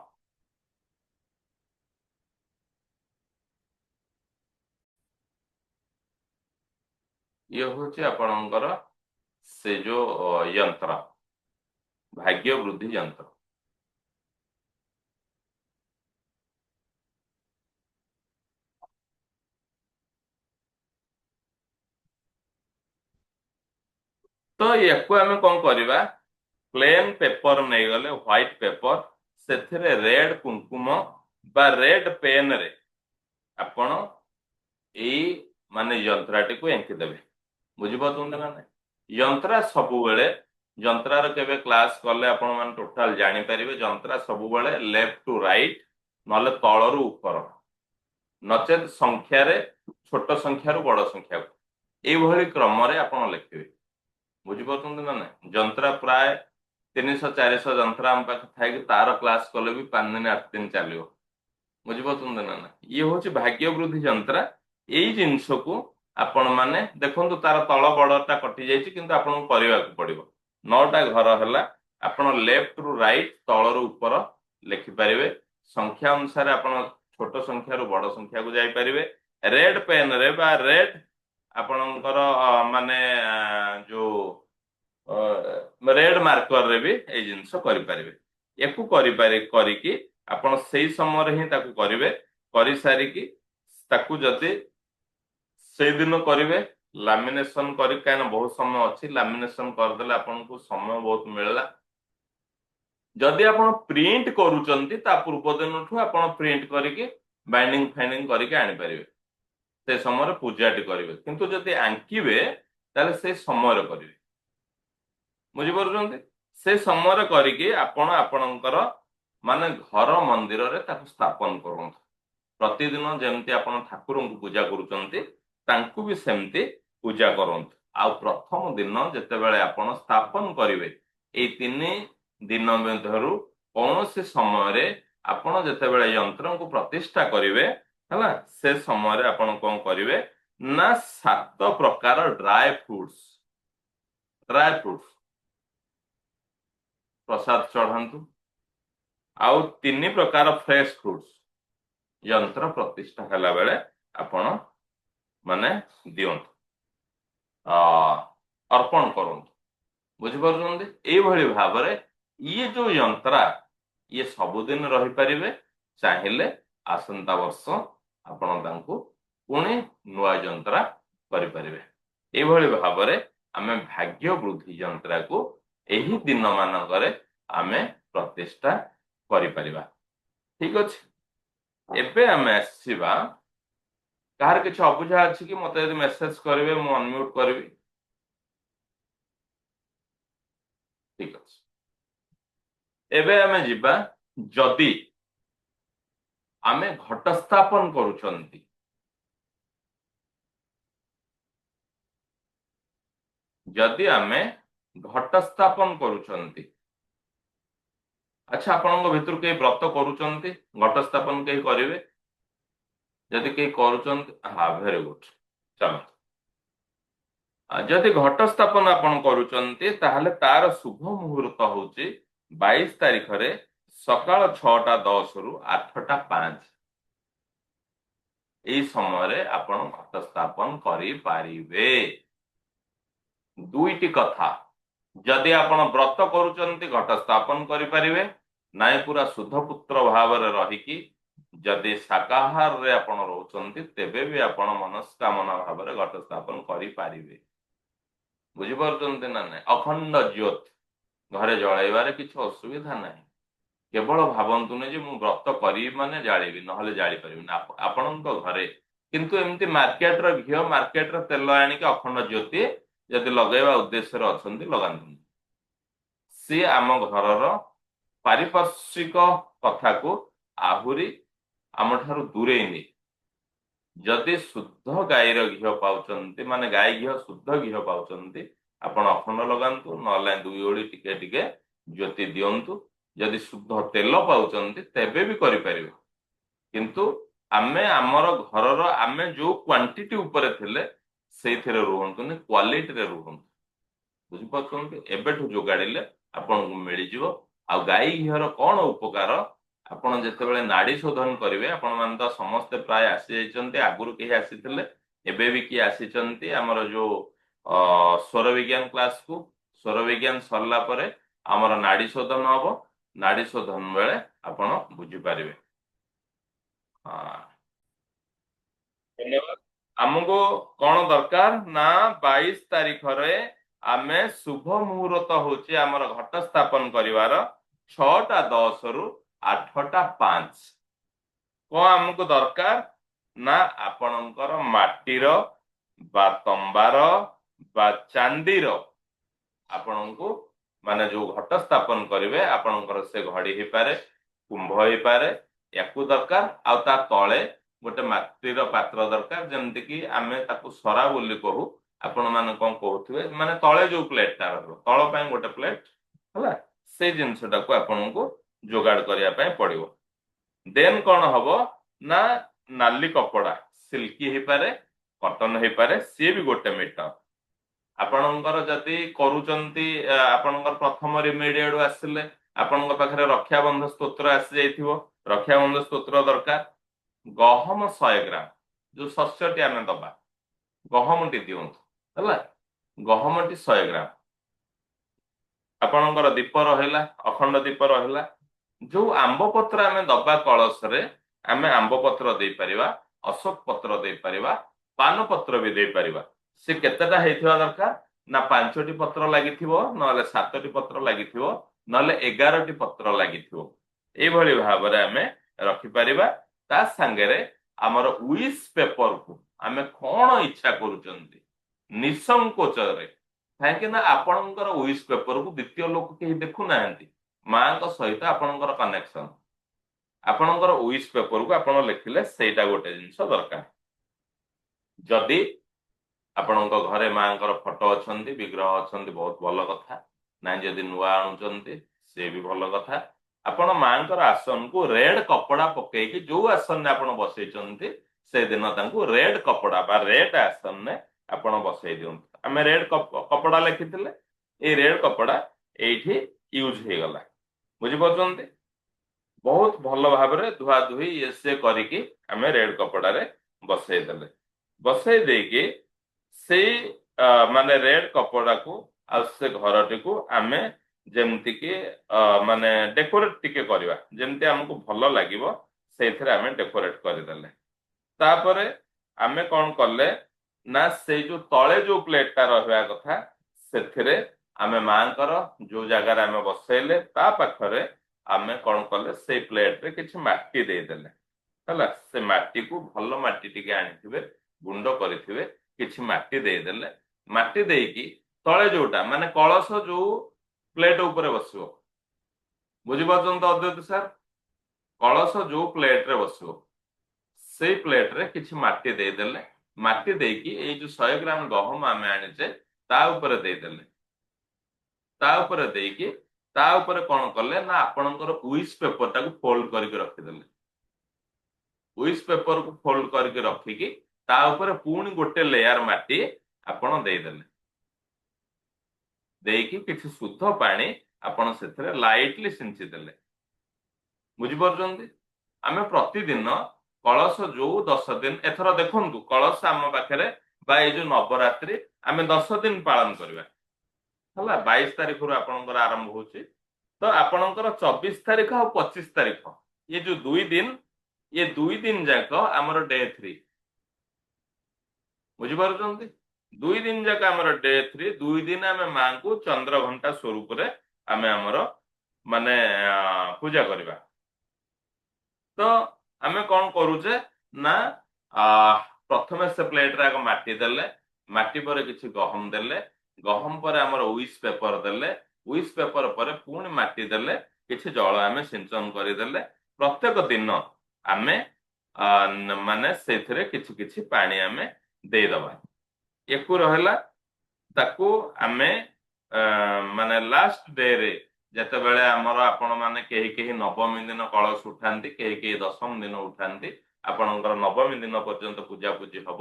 ये हूँ आपणकर से जो यंत्र भाग्य वृद्धि यंत्र तो याकू आम कौन करवा प्लेन पेपर नहीं गले व्हाइट पेपर से रेड कुंकुम बा रेड पेन रे आपण एई माने यंत्राटी को एंकी देबे बुझिपारुछन ना यंत्रा सबु बेले यंत्रार केबे क्लास कले आपण मान टोटल जानि परिबे यंत्रा सबु बेले लेफ्ट टू राइट नले तळरु ऊपर नचेत संख्या रे छोट संख्या रु बड़ संख्या को एई भली क्रम रे आपण लिखिबे बुझिपारुछन ना यंत्रा प्राय 300 400 यंत्रा हम पाख थाई कि तार क्लास कले भी 5 दिन 8 दिन चलियो बुझिपारुछन ना ये होची भाग्य वृद्धि यंत्रा एई जिंस को आपण माने देखंतु तार तळ बडटा कटि जायछि किंतु आपण करिवा को पड़िबो 9टा घर हला आपण लेफ्ट रु राइट तळ रु ऊपर लिखि परिबे संख्या अनुसार आपण छोट संख्या रु बड़ संख्या को जाई परिबे रेड पेन रे बा रेड आपणकर माने जो रेड मार्कर रे भी ए जिंस करि परिबे एकु करि पारे करिकि आपण सेही समय रे ही ताकू करिवे करि सारी कि ताकू जति से दिन करिवे लामिनेशन करी काना बहुत समय अछि लामिनेशन कर देले आपन को समय बहुत मिलला जदि आपण प्रिंट करूचंती ता पूर्व दिन ठु आपण प्रिंट करिकि बाइंडिंग फाइंडिंग करिकि आनि परिवे से समय रे पूजाटी करिवे किंतु जदि आंकीबे ताले से समय रे करिवे ବୁଝିପାରୁଛନ୍ତି? ସେ ସମୟରେ କରିକି ଆପଣ ଆପଣଙ୍କର ମାନେ ଘର ମନ୍ଦିରରେ ତାକୁ ସ୍ଥାପନ କରନ୍ତୁ। ପ୍ରତିଦିନ ଯେମିତି ଆପଣ ଠାକୁରଙ୍କୁ ପୂଜା କରୁଛନ୍ତି ତାଙ୍କୁ ବି ସେମିତି ପୂଜା କରନ୍ତୁ। ଆଉ ପ୍ରଥମ ଦିନ ଯେତେବେଳେ ଆପଣ ସ୍ଥାପନ କରିବେ, ଏଇ 3 ଦିନ ମଧ୍ୟରୁ କୌଣସି ସମୟରେ ଆପଣ ଯେତେବେଳେ ଯନ୍ତ୍ରଙ୍କୁ ପ୍ରତିଷ୍ଠା କରିବେ ହେଲା, ସେ ସମୟରେ ଆପଣ କଣ କରିବେ ନା 7 ପ୍ରକାର ଡ୍ରାଏ ଫ୍ରୁଟ୍ସ ପ୍ରସାଦ ଚଢାନ୍ତୁ। ଆଉ 3 ପ୍ରକାର ଫ୍ରେଶ ଫ୍ରୁଟ୍ସ ଯନ୍ତ୍ର ପ୍ରତିଷ୍ଠା କଲା ବେଳେ ଆପଣ ମାନେ ଦିଅନ୍ତୁ, ଅର୍ପଣ କରନ୍ତୁ। ବୁଝିପାରୁଛନ୍ତି? ଏଇଭଳି ଭାବରେ ଇଏ ଯୋଉ ଯନ୍ତ୍ରା ଇଏ ସବୁଦିନ ରହିପାରିବେ। ଚାହିଁଲେ ଆସନ୍ତା ବର୍ଷ ଆପଣ ତାଙ୍କୁ ପୁଣି ନୂଆ ଯନ୍ତ୍ରା କରିପାରିବେ। ଏଇଭଳି ଭାବରେ ଆମେ ଭାଗ୍ୟ ବୃଦ୍ଧି ଯନ୍ତ୍ରାକୁ ଏହି ଦିନ ମାନଙ୍କରେ ଆମେ ପ୍ରତିଷ୍ଠା କରିପାରିବା। ଠିକ ଅଛି, ଏବେ ଆମେ ଆସିବା। କାହାର କିଛି ଅବୁଝା ଅଛି କି? ମତେ ଯଦି ମେସେଜ କରିବେ ମୁଁ ଅନମ୍ୟୁଟ କରିବି। ଠିକ ଅଛି, ଏବେ ଆମେ ଯିବା। ଯଦି ଆମେ ଘଟ ସ୍ଥାପନ କରୁଛନ୍ତି, ଯଦି ଆମେ ଘଟ ସ୍ଥାପନ କରୁଛନ୍ତି, ଆଚ୍ଛା ଆପଣଙ୍କ ଭିତରୁ କେହି ବ୍ରତ କରୁଛନ୍ତି? ଘଟ ସ୍ଥାପନ କେହି କରିବେ? ଯଦି କେହି କରୁଛନ୍ତି, ହଁ ଭେରି ଗୁଡ, ଚାଲ। ଯଦି ଘଟ ସ୍ଥାପନ ଆପଣ କରୁଛନ୍ତି ତାହେଲେ ତାର ଶୁଭ ମୁହୂର୍ତ୍ତ ହଉଛି 22 ତାରିଖରେ ସକାଳ 6ଟା 10 ରୁ 8ଟା 5। ଏଇ ସମୟରେ ଆପଣ ଘଟ ସ୍ଥାପନ କରିପାରିବେ। ଦୁଇଟି କଥା, ଯଦି ଆପଣ ବ୍ରତ କରୁଛନ୍ତି ଘଟ ସ୍ଥାପନ କରିପାରିବେ, ନାଇଁ ପୁରା ଶୁଦ୍ଧ ପୁତ୍ର ଭାବରେ ରହିକି ଯଦି ଶାକାହାରରେ ଆପଣ ରହୁଛନ୍ତି ତେବେ ବି ଆପଣ ମନସ୍କାମନା ଭାବରେ ଘଟ ସ୍ଥାପନ କରିପାରିବେ। ବୁଝିପାରୁଛନ୍ତି ନା ନାଇଁ? ଅଖଣ୍ଡ ଜ୍ୟୋତି ଘରେ ଜଳାଇବାରେ କିଛି ଅସୁବିଧା ନାହିଁ। କେବଳ ଭାବନ୍ତୁନି ଯେ ମୁଁ ବ୍ରତ କରିବି ମାନେ ଜାଳିବି, ନହେଲେ ଜାଳି ପାରିବିନି। ଆପଣଙ୍କ ଘରେ କିନ୍ତୁ ଏମିତି ମାର୍କେଟର ଘିଅ, ମାର୍କେଟର ତେଲ ଆଣିକି ଅଖଣ୍ଡ ଜ୍ୟୋତି ଯଦି ଲଗେଇବା ଉଦ୍ଦେଶ୍ୟରେ ଅଛନ୍ତି, ଲଗାନ୍ତୁନି। ସିଏ ଆମ ଘରର ପାରିପାର୍ଶ୍ୱିକ କଥାକୁ ଆହୁରି ଆମଠାରୁ ଦୂରେଇ ନିଏ। ଯଦି ଶୁଦ୍ଧ ଗାଈର ଘିଅ ପାଉଛନ୍ତି, ମାନେ ଗାଈ ଘିଅ ଶୁଦ୍ଧ ଘିଅ ପାଉଛନ୍ତି, ଆପଣ ଅଖଣ୍ଡ ଲଗାନ୍ତୁ, ନହେଲେ 2 ଓଳି ଟିକେ ଟିକେ ଜ୍ୟୋତି ଦିଅନ୍ତୁ। ଯଦି ଶୁଦ୍ଧ ତେଲ ପାଉଛନ୍ତି ତେବେ ବି କରିପାରିବେ। କିନ୍ତୁ ଆମେ ଆମର ଘରର ଆମେ ଯୋଉ କ୍ୱାଣ୍ଟିଟି ଉପରେ ଥିଲେ ସେଇଥିରେ ରୁହନ୍ତୁନି, କ୍ୱାଲିଟିରେ ରୁହନ୍ତୁ। ବୁଝିପାରୁଛନ୍ତି? ଏବେଠୁ ଯୋଗାଡ଼ିଲେ ଆପଣଙ୍କୁ ମିଳିଯିବ। ଆଉ ଗାଈ ଘିଅର କଣ ଉପକାର? ଆପଣ ଯେତେବେଳେ ନାଡି ଶୋଧନ କରିବେ, ଆପଣ ମାନେ ତ ସମସ୍ତେ ପ୍ରାୟ ଆସିଯାଇଛନ୍ତି, ଆଗରୁ କେହି ଆସିଥିଲେ, ଏବେ ବି କିଏ ଆସିଛନ୍ତି ଆମର ଯୋଉ ସ୍ୱର ବିଜ୍ଞାନ କ୍ଲାସକୁ। ସ୍ୱର ବିଜ୍ଞାନ ସରିଲା ପରେ ଆମର ନାଡି ଶୋଧନ ହବ। ନାଡି ଶୋଧନ ବେଳେ ଆପଣ ବୁଝିପାରିବେ। ଧନ୍ୟବାଦ। ଆମକୁ କଣ ଦରକାର ନା 22 ତାରିଖରେ ଆମେ ଶୁଭ ମୁହୂର୍ତ୍ତ ହଉଛି ଆମର ଘଟ ସ୍ଥାପନ କରିବାର 6ଟା 10 ରୁ 8ଟା 5। କଣ ଆମକୁ ଦରକାର ନା ଆପଣଙ୍କର ମାଟିର ବା ତମ୍ବାର ବା ଚାନ୍ଦିର ଆପଣଙ୍କୁ ମାନେ ଯୋଉ ଘଟ ସ୍ଥାପନ କରିବେ, ଆପଣଙ୍କର ସେ ଘଡି ହେଇପାରେ, କୁମ୍ଭ ହେଇପାରେ, ୟାକୁ ଦରକାର। ଆଉ ତା ତଳେ ଗୋଟେ ମାଟିର ପାତ୍ର ଦରକାର, ଯେମିତି କି ଆମେ ତାକୁ ସରା ବୋଲି କହୁ। ଆପଣ ମାନେ କଣ କହୁଥିବେ, ମାନେ ତଳେ ଯୋଉ ପ୍ଲେଟଟା ରହିବ, ତଳ ପାଇଁ ଗୋଟେ ପ୍ଲେଟ ହେଲା, ସେଇ ଜିନିଷଟାକୁ ଆପଣଙ୍କୁ ଯୋଗାଡ଼ କରିବା ପାଇଁ ପଡିବ। ଦେନ୍ କଣ ହବ ନା ନାଲି କପଡା, ସିଲ୍କି ହେଇପାରେ, କଟନ ହେଇପାରେ, ସିଏ ବି 1 ମିଟର। ଆପଣଙ୍କର ଯଦି କରୁଛନ୍ତି, ଆପଣଙ୍କର ପ୍ରଥମ ରିମେଡିଆଡୁ ଆସିଲେ ଆପଣଙ୍କ ପାଖରେ ରକ୍ଷାବନ୍ଧ ସ୍ତୋତ୍ର ଆସି ଯାଇଥିବ, ରକ୍ଷାବନ୍ଧ ସ୍ତୋତ୍ର ଦରକାର। ଗହମ 100 ଗ୍ରାମ, ଯୋଉ ଶସ୍ୟଟି ଆମେ ଦବା, ଗହମଟି ଦିଅନ୍ତୁ ହେଲା, ଗହମଟି 100 ଗ୍ରାମ। ଆପଣଙ୍କର ଦୀପ ରହିଲା, ଅଖଣ୍ଡ ଦୀପ ରହିଲା। ଯୋଉ ଆମ୍ବ ପତ୍ର ଆମେ ଦବା କଳସରେ, ଆମେ ଆମ୍ବ ପତ୍ର ଦେଇପାରିବା, ଅଶୋକ ପତ୍ର ଦେଇପାରିବା, ପାନ ପତ୍ର ବି ଦେଇପାରିବା। ସେ କେତେଟା ହେଇଥିବା ଦରକାର ନା 5ଟି ପତ୍ର ଲାଗିଥିବ, ନହେଲେ 7ଟି ପତ୍ର ଲାଗିଥିବ, ନହେଲେ 11ଟି ପତ୍ର ଲାଗିଥିବ। ଏଇଭଳି ଭାବରେ ଆମେ ରଖିପାରିବା। ତା ସାଙ୍ଗରେ ଆମର ୱିଶ ପେପରକୁ ଆମେ କଣ ଇଚ୍ଛା କରୁଛନ୍ତି ନିସଂକୋଚରେ କାହିଁକି ନା ଆପଣଙ୍କର ୱିଶ ପେପରକୁ ଦ୍ୱିତୀୟ ଲୋକ କେହି ଦେଖୁନାହାନ୍ତି। ମାଙ୍କ ସହିତ ଆପଣଙ୍କର କନେକ୍ସନ, ଆପଣଙ୍କର ୱିଶ ପେପରକୁ ଆପଣ ଲେଖିଲେ ସେଇଟା ଗୋଟେ ଜିନିଷ ଦରକାର। ଯଦି ଆପଣଙ୍କ ଘରେ ମାଙ୍କର ଫଟୋ ଅଛନ୍ତି, ବିଗ୍ରହ ଅଛନ୍ତି, ବହୁତ ଭଲ କଥା। ନାଇଁ ଯଦି ନୂଆ ଆଣୁଛନ୍ତି ସେ ବି ଭଲ କଥା। ଆପଣ ମାଙ୍କର ଆସନକୁ ରେଡ କପଡା ପକେଇକି ଯୋଉ ଆସନରେ ଆପଣ ବସେଇଛନ୍ତି ସେଦିନ ତାଙ୍କୁ ରେଡ କପଡା ବା ରେଡ ଆସନରେ ଆପଣ ବସେଇ ଦିଅନ୍ତୁ। ଆମେ ରେଡ କପଡା ଲେଖିଥିଲେ, ଏଇ ରେଡ କପଡା ଏଇଠି ୟୁଜ ହେଇଗଲା। ବୁଝିପାରୁଛନ୍ତି? ବହୁତ ଭଲ ଭାବରେ ଧୁଆ ଧୁଇ ଇଏ ସିଏ କରିକି ଆମେ ରେଡ କପଡାରେ ବସେଇ ଦେଲେ। ବସେଇ ଦେଇକି ସେଇ ମାନେ ରେଡ କପଡାକୁ ଆଉ ସେ ଘରଟିକୁ ଆମେ ଯେମିତିକି ମାନେ ଡେକୋରେଟ ଟିକେ କରିବା, ଯେମିତି ଆମକୁ ଭଲ ଲାଗିବ ସେଇଥିରେ ଆମେ ଡେକୋରେଟ କରିଦେଲେ। ତାପରେ ଆମେ କଣ କଲେ ନା ସେଇ ଯୋଉ ତଳେ ଯୋଉ ପ୍ଲେଟଟା ରହିବା କଥା ସେଥିରେ ଆମେ ମାଙ୍କର ଯୋଉ ଜାଗାରେ ଆମେ ବସେଇଲେ ତା ପାଖରେ ଆମେ କଣ କଲେ ସେଇ ପ୍ଲେଟରେ କିଛି ମାଟି ଦେଇଦେଲେ। ହେଲା, ସେ ମାଟିକୁ ଭଲ ମାଟି ଟିକେ ଆଣିଥିବେ, ଗୁଣ୍ଡ କରିଥିବେ, କିଛି ମାଟି ଦେଇଦେଲେ। ମାଟି ଦେଇକି ତଳେ ଯୋଉଟା ମାନେ କଳସ ଯୋଉ ପ୍ଲେଟ ଉପରେ ବସିବ, ବୁଝିପାରୁଛନ୍ତି ତ ଅଦ୍ୱୈତ ସାର୍? କଳସ ଯୋଉ ପ୍ଲେଟରେ ବସିବ ସେଇ ପ୍ଲେଟରେ କିଛି ମାଟି ଦେଇଦେଲେ। ମାଟି ଦେଇକି ଏଇ ଯୋଉ 100 ଗ୍ରାମ ଗହମ ଆମେ ଆଣିଛେ ତା ଉପରେ ଦେଇଦେଲେ। ତା ଉପରେ ଦେଇକି ତା ଉପରେ କଣ କଲେ ନା ଆପଣଙ୍କର ୱିଶ ପେପରଟାକୁ ଫୋଲ୍ଡ କରିକି ରଖିଦେଲେ। ୱିଶ ପେପରକୁ ଫୋଲ୍ଡ କରିକି ରଖିକି ତା ଉପରେ ପୁଣି ଗୋଟେ ଲେୟାର ମାଟି ଆପଣ ଦେଇଦେଲେ। ଦେଇକି କିଛି ଶୁଦ୍ଧ ପାଣି ଆପଣ ସେଥିରେ ଲାଇଟଲି ସିଞ୍ଚି ଦେଲେ। ବୁଝିପାରୁଛନ୍ତି? ଆମେ ପ୍ରତିଦିନ କଳସ ଯୋଉ 10 ଦିନ, ଏଥର ଦେଖନ୍ତୁ କଳସ ଆମ ପାଖରେ ବା ଏଇ ଯୋଉ ନବରାତ୍ରି ଆମେ 10 ଦିନ ପାଳନ କରିବା। ହେଲା, 22 ତାରିଖରୁ ଆପଣଙ୍କର ଆରମ୍ଭ ହଉଛି। ତ ଆପଣଙ୍କର 24 ତାରିଖ ଆଉ 25 ତାରିଖ ଇଏ ଯୋଉ 2 ଦିନ, ଇଏ 2 ଦିନ ଯାକ ଆମର ଡେ 3। ବୁଝିପାରୁଛନ୍ତି? 2 ଦିନ ଯାକ ଆମର ଡେ 3। 2 ଦିନ ଆମେ ମାଙ୍କୁ ଚନ୍ଦ୍ରଘଣ୍ଟା ସ୍ୱରୂପରେ ଆମେ ଆମର ମାନେ ପୂଜା କରିବା। ତ ଆମେ କଣ କରୁଛେ ନା ପ୍ରଥମେ ସେ ପ୍ଲେଟରେ ଆଗ ମାଟି ଦେଲେ, ମାଟି ପରେ କିଛି ଗହମ ଦେଲେ, ଗହମ ପରେ ଆମର ୱିଶ ପେପର ଦେଲେ, ୱିଶ ପେପର ପରେ ପୁଣି ମାଟି ଦେଲେ, କିଛି ଜଳ ଆମେ ସିଞ୍ଚନ କରିଦେଲେ। ପ୍ରତ୍ୟେକ ଦିନ ଆମେ ମାନେ ସେଇଥିରେ କିଛି କିଛି ପାଣି ଆମେ ଦେଇଦବା। ଏକୁ ରହିଲା, ତାକୁ ଆମେ ମାନେ ଲାଷ୍ଟ ଡେରେ ଯେତେବେଳେ ଆମର ଆପଣ ମାନେ କେହି କେହି ନବମୀ ଦିନ କଳସ ଉଠାନ୍ତି, କେହି କେହି ଦଶମ ଦିନ ଉଠାନ୍ତି। ଆପଣଙ୍କର ନବମୀ ଦିନ ପର୍ଯ୍ୟନ୍ତ ପୂଜାପୂଜି ହବ।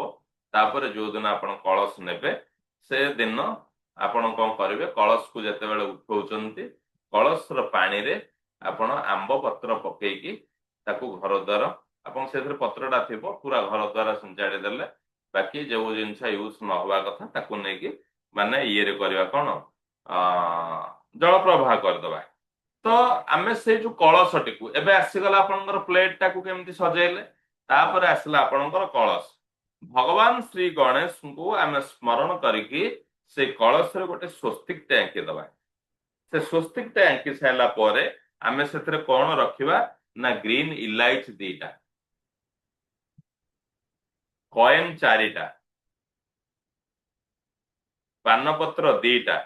ତାପରେ ଯୋଉ ଦିନ ଆପଣ କଳସ ନେବେ ସେ ଦିନ ଆପଣ କଣ କରିବେ, କଳସକୁ ଯେତେବେଳେ ଉଠଉଛନ୍ତି କଳସର ପାଣିରେ ଆପଣ ଆମ୍ବ ପତ୍ର ପକେଇକି ତାକୁ ଘର ଦ୍ୱାର, ଆପଣ ସେଥିରେ ପତ୍ରଟା ଥିବ ପୁରା ଘର ଦ୍ୱାର ସିଞ୍ଚାଡି ଦେଲେ। ବାକି ଯୋଉ ଜିନିଷ ୟୁଜ ନ ହବା କଥା ତାକୁ ନେଇକି ମାନେ ଇଏରେ କରିବା, କଣ ଜଳ ପ୍ରବାହ କରିଦବା। ତ ଆମେ ସେଇ ଯୋଉ କଳସଟିକୁ ଏବେ ଆସିଗଲା ଆପଣଙ୍କର ପ୍ଲେଟ ଟାକୁ କେମିତି ସଜେଇଲେ, ତାପରେ ଆସିଲା ଆପଣଙ୍କର କଳସ। ଭଗବାନ ଶ୍ରୀ ଗଣେଶଙ୍କୁ ଆମେ ସ୍ମରଣ କରିକି ସେଇ କଳସରେ ଗୋଟେ ସ୍ୱସ୍ତିକଟେ ଆଙ୍କିଦବା। ସେ ସ୍ୱସ୍ତିକଟା ଆଙ୍କି ସାରିଲା ପରେ ଆମେ ସେଥିରେ କଣ ରଖିବା ନା ଗ୍ରୀନ ଇଲାଇଚି 2ଟା, କଏନ 4ଟା, ପାନପତ୍ର 2ଟା,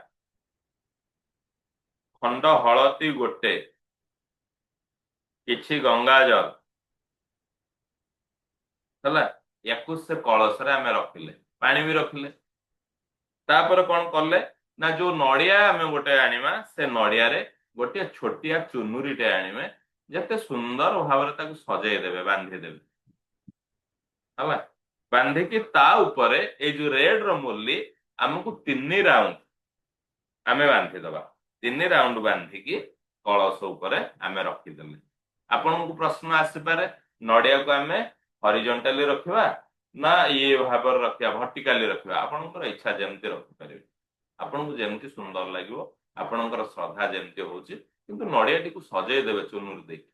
ଖଣ୍ଡ ହଳଦୀ 1, କିଛି ଗଙ୍ଗାଜଳ। ହେଲା, ୟାକୁ ସେ କଳସରେ ଆମେ ରଖିଲେ, ପାଣି ବି ରଖିଲେ। ତାପରେ କଣ କଲେ ନା ଯୋଉ ନଡିଆ ଆମେ ଗୋଟେ ଆଣିବା, ସେ ନଡିଆରେ ଗୋଟିଏ ଛୋଟିଆ ଚୁନୁରିଟେ ଆଣିବେ, ଯେତେ ସୁନ୍ଦର ଭାବରେ ତାକୁ ସଜେଇ ଦେବେ, ବାନ୍ଧି ଦେବେ। ହେଲା, ବାନ୍ଧିକି ତା ଉପରେ ଏଇ ଯୋଉ ରେଡ ର ମୂର୍ଲି ଆମକୁ 3 ରାଉଣ୍ଡ ଆମେ ବାନ୍ଧିଦବା। 3 ରାଉଣ୍ଡ ବାନ୍ଧିକି କଳସ ଉପରେ ଆମେ ରଖିଦେଲେ। ଆପଣଙ୍କୁ ପ୍ରଶ୍ନ ଆସିପାରେ ନଡିଆକୁ ଆମେ ହରିଜଣ୍ଟାଲି ରଖିବା ନା ଇଏ ଭାବରେ ରଖିବା, ଭର୍ଟିକାଲି ରଖିବା? ଆପଣଙ୍କର ଇଚ୍ଛା ଯେମିତି ରଖିପାରିବେ, ଆପଣଙ୍କୁ ଯେମିତି ସୁନ୍ଦର ଲାଗିବ, ଆପଣଙ୍କର ଶ୍ରଦ୍ଧା ଯେମିତି ହଉଛି, କିନ୍ତୁ ନଡିଆଟିକୁ ସଜେଇ ଦେବେ ଚୁନୁରି ଦେଇକି।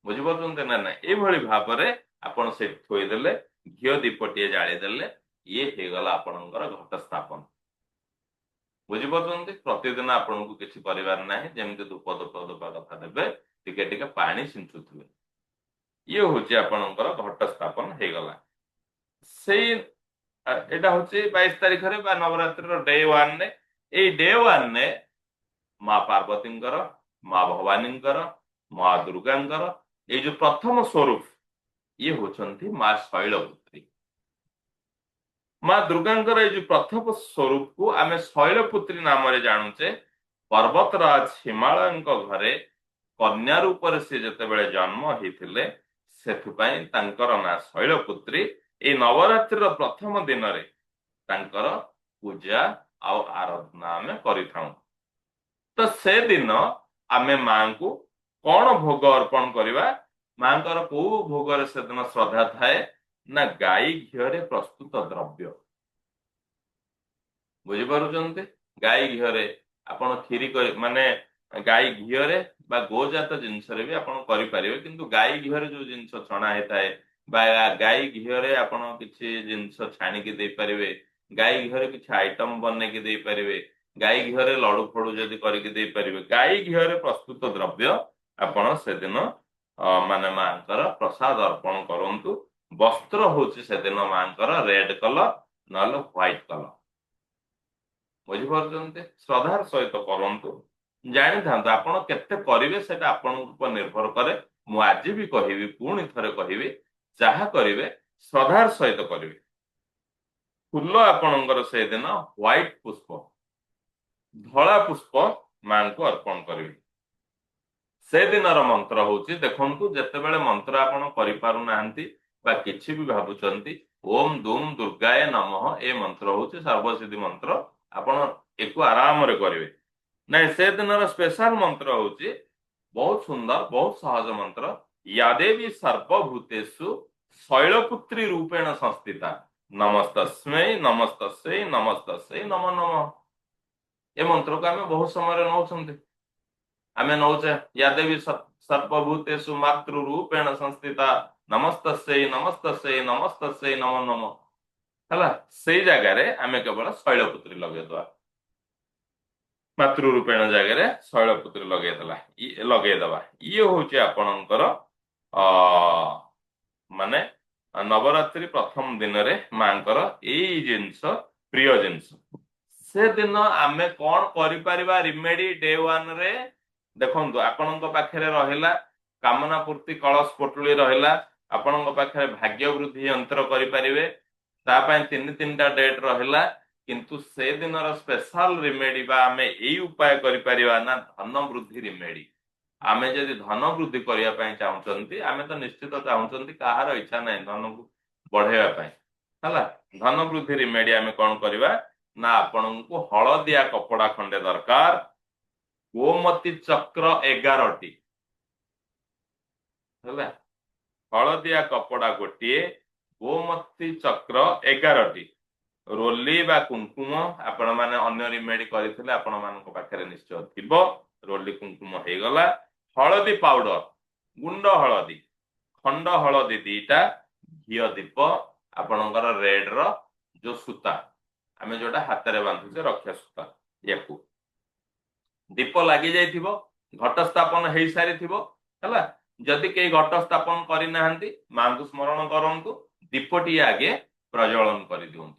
ବୁଝିପାରୁଛନ୍ତି ନା ନାଇଁ? ଏଇଭଳି ଭାବରେ ଆପଣ ସେଠି ଥୋଇଦେଲେ, ଘିଅ ଦୀପଟିଏ ଜାଳିଦେଲେ, ଇଏ ହେଇଗଲା ଆପଣଙ୍କର ଘଟ ସ୍ଥାପନ। ବୁଝିପାରୁଛନ୍ତି? ପ୍ରତିଦିନ ଆପଣଙ୍କୁ କିଛି କରିବାର ନାହିଁ, ଯେମିତି ଧୂପ ଧୂପ ଧୂପ କଥା ଦେବେ, ଟିକେ ଟିକେ ପାଣି ସିଞ୍ଚୁଥିବେ। ଇଏ ହଉଛି ଆପଣଙ୍କର ଘଟ ସ୍ଥାପନ ହେଇଗଲା। ସେଇ ଏଇଟା ହଉଛି 22 ତାରିଖରେ ବା ନବରାତ୍ରିର ଡେ 1ରେ ଏଇ ଡେ ୱାନରେ ମା ପାର୍ବତୀଙ୍କର, ମା ଭବାନୀଙ୍କର, ମା ଦୁର୍ଗାଙ୍କର ଏଇ ଯୋଉ ପ୍ରଥମ ସ୍ୱରୂପ ଇଏ ହଉଛନ୍ତି ମା ଶୈଳପୁତ୍ରୀ। ମା ଦୁର୍ଗାଙ୍କର ଏଇ ଯୋଉ ପ୍ରଥମ ସ୍ୱରୂପକୁ ଆମେ ଶୈଳପୁତ୍ରୀ ନାମରେ ଜାଣୁଛେ। ପର୍ବତରାଜ ହିମାଳୟଙ୍କ ଘରେ କନ୍ୟା ରୂପରେ ସେ ଯେତେବେଳେ ଜନ୍ମ ହେଇଥିଲେ, ସେଥିପାଇଁ ତାଙ୍କର ନାଁ ଶୈଳପୁତ୍ରୀ। ଏଇ ନବରାତ୍ରିର ପ୍ରଥମ ଦିନରେ ତାଙ୍କର ପୂଜା ଆଉ ଆରାଧନା ଆମେ କରିଥାଉ। ତ ସେଦିନ ଆମେ ମାଙ୍କୁ କଣ ଭୋଗ ଅର୍ପଣ କରିବା? ମାଙ୍କର କୋଉ ଭୋଗରେ ସେଦିନ ଶ୍ରଦ୍ଧା ଥାଏ? ନା ଗାଈ ଘିଅରେ ପ୍ରସ୍ତୁତ ଦ୍ରବ୍ୟ। ବୁଝିପାରୁଛନ୍ତି? ଗାଈ ଘିଅରେ ଆପଣ କ୍ଷୀରି କରି ମାନେ ଗାଈ ଘିଅରେ ବା ଗୋଜାତ ଜିନିଷରେ ବି ଆପଣ କରିପାରିବେ, କିନ୍ତୁ ଗାଈ ଘିଅରେ ଯୋଉ ଜିନିଷ ଛଣା ହେଇଥାଏ ବା ଗାଈ ଘିଅରେ ଆପଣ କିଛି ଜିନିଷ ଛାଣିକି ଦେଇପାରିବେ, ଗାଈ ଘିଅରେ କିଛି ଆଇଟମ ବନେଇକି ଦେଇପାରିବେ, ଗାଈ ଘିଅରେ ଲଡୁ ଫଡୁ ଯଦି କରିକି ଦେଇପାରିବେ, ଗାଈ ଘିଅରେ ପ୍ରସ୍ତୁତ ଦ୍ରବ୍ୟ ଆପଣ ସେଦିନ ମାନେ ମାଙ୍କର ପ୍ରସାଦ ଅର୍ପଣ କରନ୍ତୁ। ବସ୍ତ୍ର ହଉଛି ସେଦିନ ମାଙ୍କର ରେଡ କଲର ନହେଲେ ହ୍ୱାଇଟ କଲର। ବୁଝିପାରୁଛନ୍ତି? ଶ୍ରଦ୍ଧାର ସହିତ କରନ୍ତୁ। ଜାଣିଥାନ୍ତୁ ଆପଣ କେତେ କରିବେ ସେଟା ଆପଣଙ୍କ ଉପରେ ନିର୍ଭର କରେ। ମୁଁ ଆଜି ବି କହିବି, ପୁଣି ଥରେ କହିବି, ଯାହା କରିବେ ଶ୍ରଦ୍ଧାର ସହିତ କରିବେ। ଫୁଲ ଆପଣଙ୍କର ସେଦିନ ହ୍ୱାଇଟ ପୁଷ୍ପ, ଧଳା ପୁଷ୍ପ ମାଙ୍କୁ ଅର୍ପଣ କରିବେ। ସେଦିନର ମନ୍ତ୍ର ହଉଛି, ଦେଖନ୍ତୁ ଯେତେବେଳେ ମନ୍ତ୍ର ଆପଣ କରିପାରୁନାହାନ୍ତି ବା କିଛି ବି ଭାବୁଛନ୍ତି, ଓମ୍ ଦୁମ୍ ଦୁର୍ଗାୟ ନମଃ ଏ ମନ୍ତ୍ର ହଉଛି ସର୍ବସିଦ୍ଧି ମନ୍ତ୍ର। ଆପଣ ଏକୁ ଆରାମରେ କରିବେ। ନାଇଁ, ସେଦିନର ସ୍ପେଶାଲ ମନ୍ତ୍ର ହଉଛି ବହୁତ ସୁନ୍ଦର, ବହୁତ ସହଜ ମନ୍ତ୍ର। ୟାଦେବୀ ସର୍ବଭୂତେଷୁ ଶୈଳପୁତ୍ରୀ ରୂପେଣ ସଂସ୍ଥିତା ନମସ୍ତସ୍ମୈ ନମସ୍ତସ୍ମୈ ନମସ୍ତସ୍ମୈ ନମଃ ନମଃ। ଏ ମନ୍ତ୍ରକୁ ଆମେ ବହୁତ ସମୟରେ ନଉଛନ୍ତି। ଆମେ ନଉଛେ ୟାଦେବୀ ସର୍ବଭୂତେଷୁ ମାତୃ ରୂପେଣ ସଂସ୍ଥିତା ନମସ୍ତସ୍ମୈ ନମସ୍ତସ୍ମୈ ନମସ୍ତସ୍ମୈ ନମଃ ନମଃ। ହେଲା, ସେଇ ଜାଗାରେ ଆମେ କେବଳ ଶୈଳପୁତ୍ରୀ ଲଗେଇଦବା। ମାତୃ ରୂପେଣ ଜାଗାରେ ଶୈଳପୁତ୍ରୀ ଲଗେଇଦବା। ଇଏ ହଉଛି ଆପଣଙ୍କର ଅ ମାନେ ନବରାତ୍ରି ପ୍ରଥମ ଦିନରେ ମାଙ୍କର ଏଇ ଜିନିଷ ପ୍ରିୟ ଜିନିଷ। ସେଦିନ ଆମେ କଣ କରିପାରିବା ରିମେଡି ଡେ ୱାନ ରେ? ଦେଖନ୍ତୁ, ଆପଣଙ୍କ ପାଖରେ ରହିଲା କାମନା ପୂର୍ତ୍ତି କଳସ ପୋଟୁଳି ରହିଲା, ଆପଣଙ୍କ ପାଖରେ ଭାଗ୍ୟ ବୃଦ୍ଧି ଯନ୍ତ୍ର କରିପାରିବେ, ତା ପାଇଁ ତିନିଟା ଡେଟ୍ ରହିଲା। କିନ୍ତୁ ସେଦିନର ସ୍ପେଶାଲ ରିମେଡି ବା ଆମେ ଏଇ ଉପାୟ କରିପାରିବା ନା ଧନ ବୃଦ୍ଧି ରିମେଡି। ଆମେ ଯଦି ଧନ ବୃଦ୍ଧି କରିବା ପାଇଁ ଚାହୁଁଛନ୍ତି, ଆମେ ତ ନିଶ୍ଚିତ ଚାହୁଁଛନ୍ତି, କାହାର ଇଚ୍ଛା ନାହିଁ ଧନକୁ ବଢେଇବା ପାଇଁ। ହେଲା, ଧନ ବୃଦ୍ଧି ରିମେଡି ଆମେ କଣ କରିବା ନା ଆପଣଙ୍କୁ ହଳଦିଆ କପଡା ଖଣ୍ଡେ ଦରକାର, ଗୋମତୀ ଚକ୍ର 11ଟି। ହେଲା, ହଳଦିଆ କପଡା ଗୋଟିଏ, ଗୋମତୀ ଚକ୍ର 11ଟି, ରୋଲି ବା କୁଙ୍କୁମ ଆପଣ ମାନେ ଅନ୍ୟ ରିମେଡି କରିଥିଲେ ଆପଣମାନଙ୍କ ପାଖରେ ନିଶ୍ଚୟ ଥିବ। ରୋଲି କୁଙ୍କୁମ ହେଇଗଲା। ହଳଦୀ ପାଉଡର, ଗୁଣ୍ଡ ହଳଦୀ, ଖଣ୍ଡ ହଳଦୀ 2ଟା, ଘିଅ ଦୀପ, ଆପଣଙ୍କର ରେଡ ର ଯୋଉ ସୂତା ଆମେ ଯୋଉଟା ହାତରେ ବାନ୍ଧୁଛେ ରକ୍ଷା ସୂତା, ୟାକୁ ଦୀପ ଲାଗି ଯାଇଥିବ, ଘଟ ସ୍ଥାପନ ହେଇସାରିଥିବ। ହେଲା, ଯଦି କେହି ଘଟ ସ୍ଥାପନ କରିନାହାନ୍ତି ମାଙ୍କୁ ସ୍ମରଣ କରନ୍ତୁ, ଦୀପଟିଏ ଆଗେ ପ୍ରଜ୍ୱଳନ କରିଦିଅନ୍ତୁ।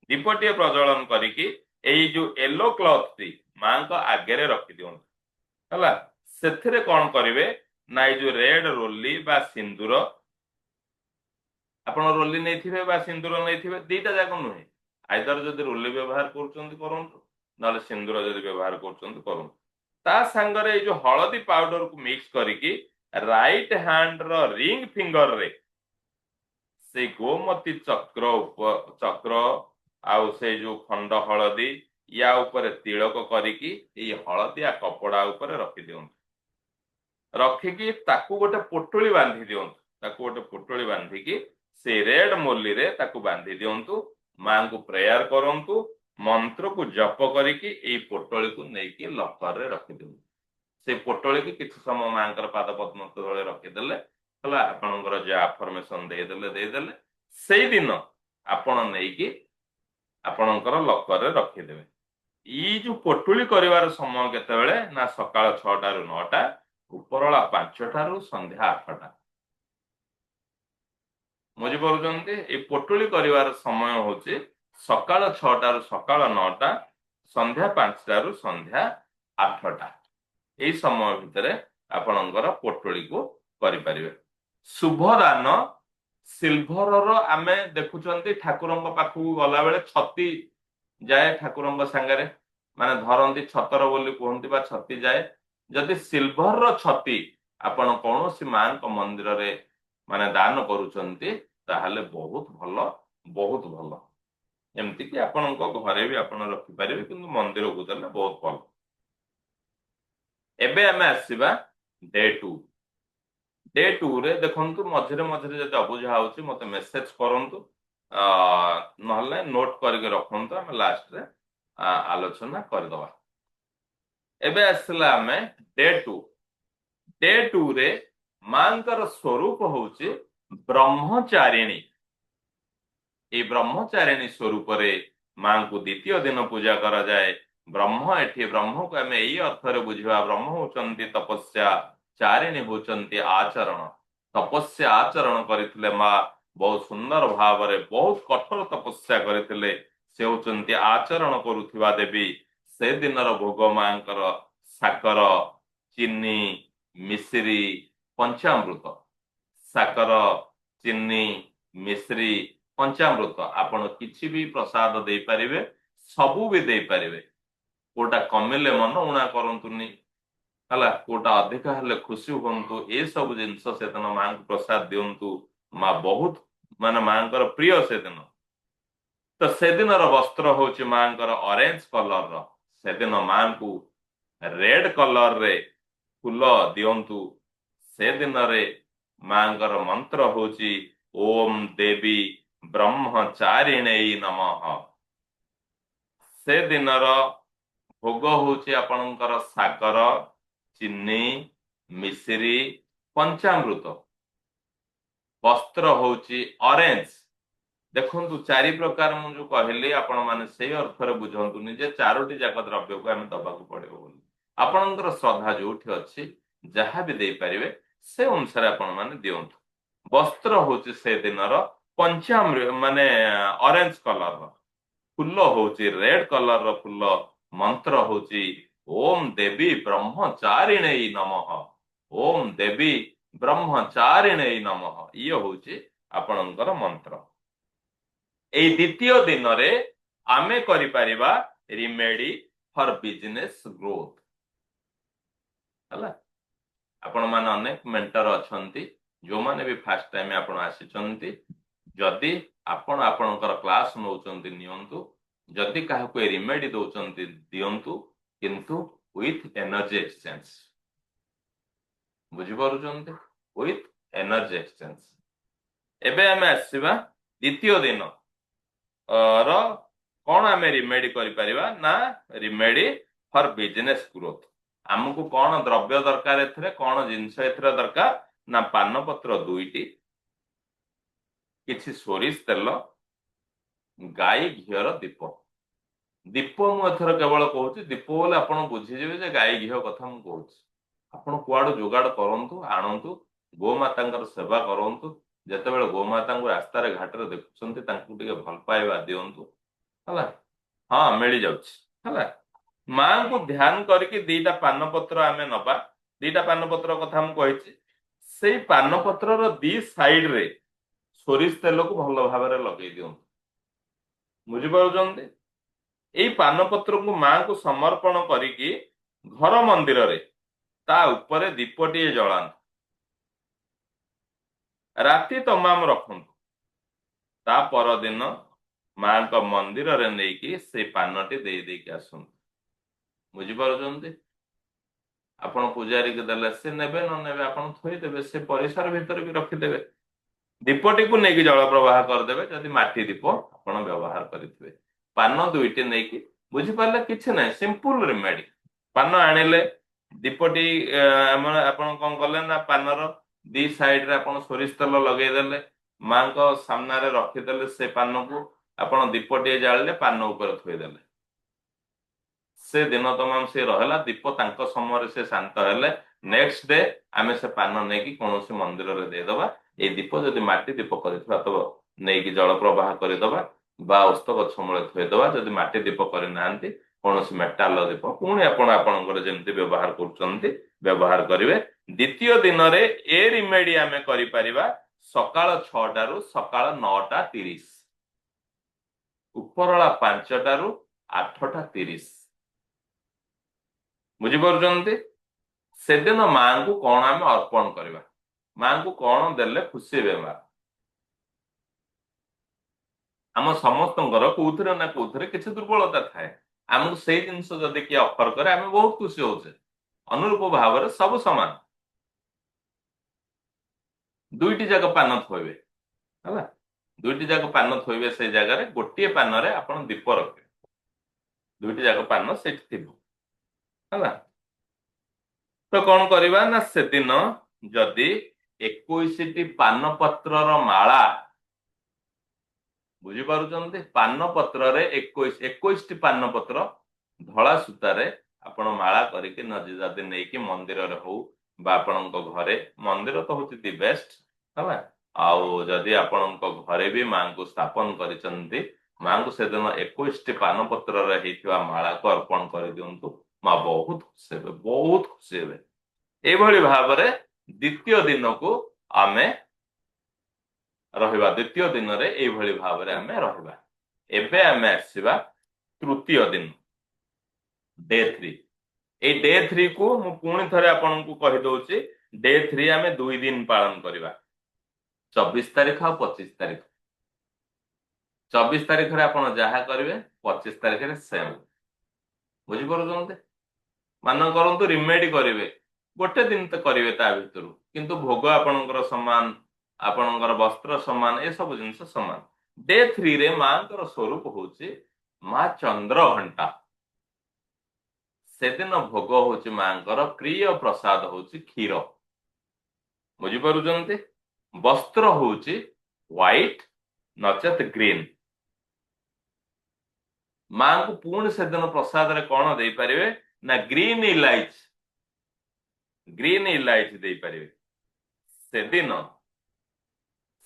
ଦୀପଟିଏ ପ୍ରଜ୍ୱଳନ କରିକି ଏଇ ଯୋଉ ୟେଲୋ କ୍ଲଥ ଟି ମାଙ୍କ ଆଗରେ ରଖିଦିଅନ୍ତୁ। ହେଲା, ସେଥିରେ କଣ କରିବେ ନା ଏଇ ଯୋଉ ରେଡ ରୋଲି ବା ସିନ୍ଦୁର, ଆପଣ ରୋଲି ନେଇଥିବେ ବା ସିନ୍ଦୁର ନେଇଥିବେ, ଦିଟା ଯାକ ନୁହେଁ, ଆଇଦର ଯଦି ରୋଲି ବ୍ୟବହାର କରୁଛନ୍ତି କରନ୍ତୁ, ନହେଲେ ସିନ୍ଦୁର ଯଦି ବ୍ୟବହାର କରୁଛନ୍ତି କରନ୍ତୁ। ତା ସାଙ୍ଗରେ ଏଇ ଯୋଉ ହଳଦୀ ପାଉଡରକୁ ମିକ୍ସ କରିକି ରାଇଟ ହ୍ୟାଣ୍ଡ ର ରିଙ୍ଗ ଫିଙ୍ଗର ରେ ସେଇ ଗୋମତୀ ଚକ୍ର ଆଉ ସେଇ ଯୋଉ ଖଣ୍ଡ ହଳଦୀ ୟା ଉପରେ ତିଳକ କରିକି ଏଇ ହଳଦିଆ କପଡା ଉପରେ ରଖିଦିଅନ୍ତୁ। ରଖିକି ତାକୁ ଗୋଟେ ପୋଟୁଳି ବାନ୍ଧି ଦିଅନ୍ତୁ। ତାକୁ ଗୋଟେ ପୋଟୁଳି ବାନ୍ଧିକି ସେଇ ରେଡ ମୋଲିରେ ତାକୁ ବାନ୍ଧି ଦିଅନ୍ତୁ। ମାଙ୍କୁ ପ୍ରେୟାର କରନ୍ତୁ, ମନ୍ତ୍ରକୁ ଜପ କରିକି ଏଇ ପୋଟଳିକୁ ନେଇକି ଲକରରେ ରଖିଦିଅନ୍ତୁ। ସେଇ ପୋଟଳିକି କିଛି ସମୟ ମାଙ୍କର ପାଦ ପଦ୍ମ ତଳେ ରଖିଦେଲେ, ହେଲା, ଆପଣଙ୍କର ଯାହା ଆଫର୍ମେସନ ଦେଇଦେଲେ ସେଇଦିନ ଆପଣ ନେଇକି ଆପଣଙ୍କର ଲକରରେ ରଖିଦେବେ। ଏଇ ଯୋଉ ପୋଟୁଳି କରିବାର ସମୟ କେତେବେଳେ ନା ସକାଳ 6ଟାରୁ 9ଟା, ଉପରଳା 5ଟାରୁ ସନ୍ଧ୍ୟା 8ଟା। ବୁଝିପାରୁଛନ୍ତି? ଏଇ ପୋଟୁଳି କରିବାର ସମୟ ହଉଛି ସକାଳ 6ଟାରୁ ସକାଳ 9ଟା, ସନ୍ଧ୍ୟା 5ଟାରୁ ସନ୍ଧ୍ୟା 8ଟା ଏଇ ସମୟ ଭିତରେ ଆପଣଙ୍କର ପୋଟଳିକୁ କରିପାରିବେ। ଶୁଭ ଦାନ ସିଲଭରର ଆମେ ଦେଖୁଛନ୍ତି ଠାକୁରଙ୍କ ପାଖକୁ ଗଲାବେଳେ ଛତି ଯାଏ ଠାକୁରଙ୍କ ସାଙ୍ଗରେ, ମାନେ ଧରନ୍ତି ଛତର ବୋଲି କୁହନ୍ତି ବା ଛତି ଯାଏ। ଯଦି ସିଲଭରର ଛତି ଆପଣ କୌଣସି ମାଙ୍କ ମନ୍ଦିରରେ ମାନେ ଦାନ କରୁଛନ୍ତି ତାହେଲେ ବହୁତ ଭଲ, ବହୁତ ଭଲ। ଏମିତିକି ଆପଣଙ୍କ ଘରେ ବି ଆପଣ ରଖିପାରିବେ, କିନ୍ତୁ ମନ୍ଦିରକୁ ଦେଲେ ବହୁତ ଭଲ। ଏବେ ଆମେ ଆସିବା ଡେ 2। ଡେ 2 ରେ ଦେଖନ୍ତୁ ମଝିରେ ମଝିରେ ଯଦି ଅବୁଝା ହଉଛି ମତେ ମେସେଜ କରନ୍ତୁ, ନହେଲେ ନୋଟ କରିକି ରଖନ୍ତୁ, ଆମେ ଲାଷ୍ଟରେ ଆଲୋଚନା କରିଦବା। ଏବେ ଆସିଲା ଆମେ ଡେ 2। ଡେ 2 ରେ ମାଙ୍କର ସ୍ୱରୂପ ହଉଛି ବ୍ରହ୍ମଚାରିଣୀ। এই ବ୍ରହ୍ମଚାରିଣୀ ସ୍ୱରୂପରେ ମାଙ୍କୁ ଦ୍ୱିତୀୟ ଦିନ ପୂଜା କରାଯାଏ। ବ୍ରହ୍ମକୁ ଆମେ ଏଇ ଅର୍ଥରେ ବୁଝିବା, ବ୍ରହ୍ମ ହଉଛନ୍ତି ତପସ୍ୟା, ଚାରିଣୀ ହଉଛନ୍ତି ଆଚରଣ। ତପସ୍ୟା ଆଚରଣ କରିଥିଲେ ମା, ବହୁତ ସୁନ୍ଦର ଭାବରେ ବହୁତ କଠୋର ତପସ୍ୟା କରିଥିଲେ, ସେ ହଉଛନ୍ତି ଆଚରଣ କରୁଥିବା ଦେବୀ। ସେଦିନର ଭୋଗ ମାଙ୍କର ସାକର, ଚିନି, ମିଶ୍ରି, ପଞ୍ଚାମୃତ। ସାକର, ଚିନି, ମିଶ୍ରି, ପଞ୍ଚାମୃତ ଆପଣ କିଛି ବି ପ୍ରସାଦ ଦେଇପାରିବେ, ସବୁ ବି ଦେଇପାରିବେ। କୋଉଟା କମିଲେ ମନ ଉଣା କରନ୍ତୁନି ହେଲା, କୋଉଟା ଅଧିକା ହେଲେ ଖୁସି ହୁଅନ୍ତୁ। ଏସବୁ ଜିନିଷ ସେଦିନ ମାଙ୍କୁ ପ୍ରସାଦ ଦିଅନ୍ତୁ। ମା ବହୁତ ମାନେ ମାଙ୍କର ପ୍ରିୟ ସେଦିନ। ତ ସେଦିନର ବସ୍ତ୍ର ହଉଛି ମାଙ୍କର ଅରେଞ୍ଜ କଲରର। ସେଦିନ ମାଙ୍କୁ ରେଡ କଲରରେ ଫୁଲ ଦିଅନ୍ତୁ। ସେଦିନରେ ମାଙ୍କର ମନ୍ତ୍ର ହଉଛି ଓಂ ଦେବୀ ବ୍ରହ୍ମଚାରିଣେଇ ନମଃ। ସେଦିନର ଭୋଗ ହଉଛି ଆପଣଙ୍କର ସାକର, ଚିନି, ମିଶ୍ରି, ପଞ୍ଚାମୃତ। ବସ୍ତ୍ର ହଉଛି ଅରେଞ୍ଜ। ଦେଖନ୍ତୁ 4 ପ୍ରକାର ମୁଁ ଯୋଉ କହିଲି ଆପଣ ମାନେ ସେଇ ଅର୍ଥରେ ବୁଝନ୍ତୁନି ଯେ 4ଟି ଯାକ ଦ୍ରବ୍ୟକୁ ଆମେ ଦବାକୁ ପଡିବ ବୋଲି। ଆପଣଙ୍କର ଶ୍ରଦ୍ଧା ଯୋଉଠି ଅଛି ଯାହା ବି ଦେଇପାରିବେ ସେ ଅନୁସାରେ ଆପଣ ମାନେ ଦିଅନ୍ତୁ। ବସ୍ତ୍ର ହଉଛି ସେଦିନର ମାନେ ଅରେଞ୍ଜ କଲରର। ଫୁଲ ହଉଛି ରେଡ କଲରର ଫୁଲ। ମନ୍ତ୍ର ହଉଛି ଓಂ ଦେବୀ ବ୍ରହ୍ମଚାରିଣେଇ ନମଃ। ଓಂ ଦେବୀ ବ୍ରହ୍ମଚାରିଣେଇ ନମଃ। ଇଏ ହଉଛି ଆପଣଙ୍କର ମନ୍ତ୍ର। ଏଇ ଦ୍ୱିତୀୟ ଦିନରେ ଆମେ କରିପାରିବା ରିମେଡି ଫର ବିଜନେସ ଗ୍ରୋଥ ହେଲା। ଆପଣ ମାନେ ଅନେକ ମେଣ୍ଟର ଅଛନ୍ତି, ଯୋଉମାନେ ବି ଫାର୍ଷ୍ଟ ଟାଇମ ଆପଣ ଆସିଛନ୍ତି, ଯଦି ଆପଣ ଆପଣଙ୍କର କ୍ଲାସ ନଉଛନ୍ତି ନିଅନ୍ତୁ, ଯଦି କାହାକୁ ଏ ରିମେଡି ଦଉଛନ୍ତି ଦିଅନ୍ତୁ, କିନ୍ତୁ ୱିଥ ଏନର୍ଜି ଏକ୍ସଚେଞ୍ଜ। ବୁଝିପାରୁଛନ୍ତି? With energy exchange. ଏବେ ଆମେ ଆସିବା ଦ୍ୱିତୀୟ ଦିନ ର କଣ ଆମେ ରିମେଡି କରିପାରିବା ନା ରିମେଡି ଫର ବିଜନେସ ଗ୍ରୋଥ। ଆମକୁ କଣ ଦ୍ରବ୍ୟ ଦରକାର, ଏଥିରେ କଣ ଜିନିଷ ଏଥିରେ ଦରକାର ନା ପାନପତ୍ର 2ଟି, କିଛି ସୋରିଷ ତେଲ, ଗାଈ ଘିଅର ଦୀପ। ଦୀପ ମୁଁ ଏଥର କେବଳ କହୁଛି, ଦୀପ ବୋଲି ଆପଣ ବୁଝିଯିବେ ଯେ ଗାଈ ଘିଅ କଥା ମୁଁ କହୁଛି। ଆପଣ କୁଆଡୁ ଯୋଗାଡ଼ କରନ୍ତୁ, ଆଣନ୍ତୁ, ଗୋମାତାଙ୍କର ସେବା କରନ୍ତୁ। ଯେତେବେଳେ ଗୋମାତାଙ୍କୁ ରାସ୍ତାରେ ଘାଟରେ ଦେଖୁଛନ୍ତି ତାଙ୍କୁ ଟିକେ ଭଲ ପାଇବା ଦିଅନ୍ତୁ ହେଲା। ହଁ ମିଳିଯାଉଛି ହେଲା। ମାଙ୍କୁ ଧ୍ୟାନ କରିକି 2ଟା ପାନପତ୍ର ଆମେ ନବା। 2ଟା ପାନପତ୍ର କଥା ମୁଁ କହିଛି। ସେଇ ପାନପତ୍ରର 2 ସାଇଡରେ ସୋରିଷ ତେଲକୁ ଭଲ ଭାବରେ ଲଗେଇ ଦିଅନ୍ତୁ। ବୁଝିପାରୁଛନ୍ତି? ଏଇ ପାନପତ୍ରକୁ ମାଙ୍କୁ ସମର୍ପଣ କରିକି ଘର ମନ୍ଦିରରେ ତା ଉପରେ ଦୀପଟିଏ ଜଳାନ୍ତୁ। ରାତି ତମାମ ରଖନ୍ତୁ। ତା ପରଦିନ ମାଙ୍କ ମନ୍ଦିରରେ ନେଇକି ସେଇ ପାନଟି ଦେଇକି ଆସନ୍ତୁ। ବୁଝିପାରୁଛନ୍ତି? ଆପଣ ପୂଜାରୀକି ଦେଲେ ସେ ନେବେ, ନ ନେବେ ଆପଣ ଥୋଇଦେବେ, ସେ ପରିସର ଭିତରେ ବି ରଖିଦେବେ। ଦୀପଟିକୁ ନେଇକି ଜଳ ପ୍ରବାହ କରିଦେବେ ଯଦି ମାଟି ଦୀପ ଆପଣ ବ୍ୟବହାର କରିଥିବେ। ପାନ 2ଟି ନେଇକି, ବୁଝିପାରିଲେ? କିଛି ନାହିଁ, ସିମ୍ପଲ ରିମେଡି। ପାନ ଆଣିଲେ, ଦୀପଟି ଆପଣ କଣ କଲେ ନା ପାନର 2 ସାଇଡରେ ଆପଣ ସୋରିଷ ତେଲ ଲଗେଇଦେଲେ, ମାଙ୍କ ସାମ୍ନାରେ ରଖିଦେଲେ। ସେ ପାନକୁ ଆପଣ ଦୀପଟିଏ ଜାଳିଲେ, ପାନ ଉପରେ ଥୋଇଦେଲେ। ସେ ଦିନ ତମାମ ସେ ରହିଲା। ଦୀପ ତାଙ୍କ ସମୟରେ ସେ ଶାନ୍ତ ହେଲେ, ନେକ୍ସଟ ଡେ ଆମେ ସେ ପାନ ନେଇକି କୌଣସି ମନ୍ଦିରରେ ଦେଇଦବା। ଏଇ ଦୀପ ଯଦି ମାଟି ଦୀପ କରିଥିବା ତ ନେଇକି ଜଳ ପ୍ରବାହ କରିଦବା ବା ଓସ୍ତ ଗଛ ମୂଳେ ଥୋଇଦବା। ଯଦି ମାଟି ଦୀପ କରିନାହାନ୍ତି କୌଣସି ମେଟାଲ ଦୀପ ପୁଣି ଆପଣ ଆପଣଙ୍କର ଯେମିତି ବ୍ୟବହାର କରୁଛନ୍ତି ବ୍ୟବହାର କରିବେ। ଦ୍ୱିତୀୟ ଦିନରେ ଏ ରିମେଡି ଆମେ କରିପାରିବା ସକାଳ 6ଟାରୁ ସକାଳ 9ଟା 30, ଉପରଳା 5ଟାରୁ 8ଟା 30। ବୁଝିପାରୁଛନ୍ତି? ସେଦିନ ମାଙ୍କୁ କଣ ଆମେ ଅର୍ପଣ କରିବା, ମାଙ୍କୁ କଣ ଦେଲେ ଖୁସି ହେବେ ମା? ଆମ ସମସ୍ତଙ୍କର କୋଉଥିରେ ନା କୋଉଥିରେ କିଛି ଦୁର୍ବଳତା ଥାଏ। ଆମକୁ ସେଇ ଜିନିଷ ଯଦି କିଏ ଅଫର କରେ ଆମେ ବହୁତ ଖୁସି ହଉଛେ। ଅନୁରୂପ ଭାବରେ ସବୁ ସମାନ। ଦୁଇଟି ଯାକ ପାନ ଥୋଇବେ, ହେଲା, ଦୁଇଟି ଯାକ ପାନ ଥୋଇବେ, ସେଇ ଜାଗାରେ ଗୋଟିଏ ପାନରେ ଆପଣ ଦୀପ ରଖିବେ, ଦୁଇଟି ଯାକ ପାନ ସେଠି ଥିବ, ହେଲା। ତ କଣ କରିବା ନା ସେଦିନ ଯଦି 21ଟି ପାନ ପତ୍ରର ମାଳା, ବୁଝିପାରୁଛନ୍ତି, ପାନ ପତ୍ରରେ 21ଟି ପାନ ପତ୍ର ଧଳା ସୂତାରେ ଆପଣ ମାଳା କରିକି ଯଦି ନେଇକି ମନ୍ଦିରରେ ହଉ ବା ଆପଣଙ୍କ ଘରେ, ମନ୍ଦିର ତ ହଉଛି ଦି ବେଷ୍ଟ, ହେଲା, ଆଉ ଯଦି ଆପଣଙ୍କ ଘରେ ବି ମାଙ୍କୁ ସ୍ଥାପନ କରିଛନ୍ତି, ମାଙ୍କୁ ସେଦିନ 21ଟି ପାନ ପତ୍ରରେ ହେଇଥିବା ମାଳାକୁ ଅର୍ପଣ କରିଦିଅନ୍ତୁ। ମା ବହୁତ ଖୁସି ହେବେ, ବହୁତ ଖୁସି ହେବେ। ଏଇଭଳି ଭାବରେ ଦ୍ୱିତୀୟ ଦିନକୁ ଆମେ ରହିବା, ଦ୍ୱିତୀୟ ଦିନରେ ଏଇଭଳି ଭାବରେ ଆମେ ରହିବା। ଏବେ ଆମେ ଆସିବା ତୃତୀୟ ଦିନ, ଡେ 3। ଏଇ ଡେ 3 କୁ ମୁଁ ପୁଣି ଥରେ ଆପଣଙ୍କୁ କହିଦଉଛି, ଡେ 3 ଆମେ 2 ଦିନ ପାଳନ କରିବା, 24 ତାରିଖ ଆଉ 25 ତାରିଖ। 24 ତାରିଖରେ ଆପଣ ଯାହା କରିବେ 25 ତାରିଖରେ ସେମ୍। ବୁଝିପାରୁଛନ୍ତି? ମାନ କରନ୍ତୁ ରିମେଡି କରିବେ, ଗୋଟେ ଦିନ ତ କରିବେ ତା ଭିତରୁ, କିନ୍ତୁ ଭୋଗ ଆପଣଙ୍କର ସମାନ, ଆପଣଙ୍କର ବସ୍ତ୍ର ସମାନ, ଏସବୁ ଜିନିଷ ସମାନ। ଡେ 3ରେ ମାଙ୍କର ସ୍ୱରୂପ ହଉଛି ମା ଚନ୍ଦ୍ରଘଣ୍ଟା। ସେଦିନ ଭୋଗ ହଉଛି ମାଙ୍କର ପ୍ରିୟ ପ୍ରସାଦ ହଉଛି କ୍ଷୀର। ବୁଝିପାରୁଛନ୍ତି? ବସ୍ତ୍ର ହଉଛି ହ୍ୱାଇଟ ନଚେତ ଗ୍ରୀନ। ମାଙ୍କୁ ପୁଣି ସେଦିନ ପ୍ରସାଦରେ କଣ ଦେଇପାରିବେ ନା ଗ୍ରୀନ ଇଲାଇଚି, ଗ୍ରୀନ ଇଲାଇଚି ଦେଇପାରିବେ।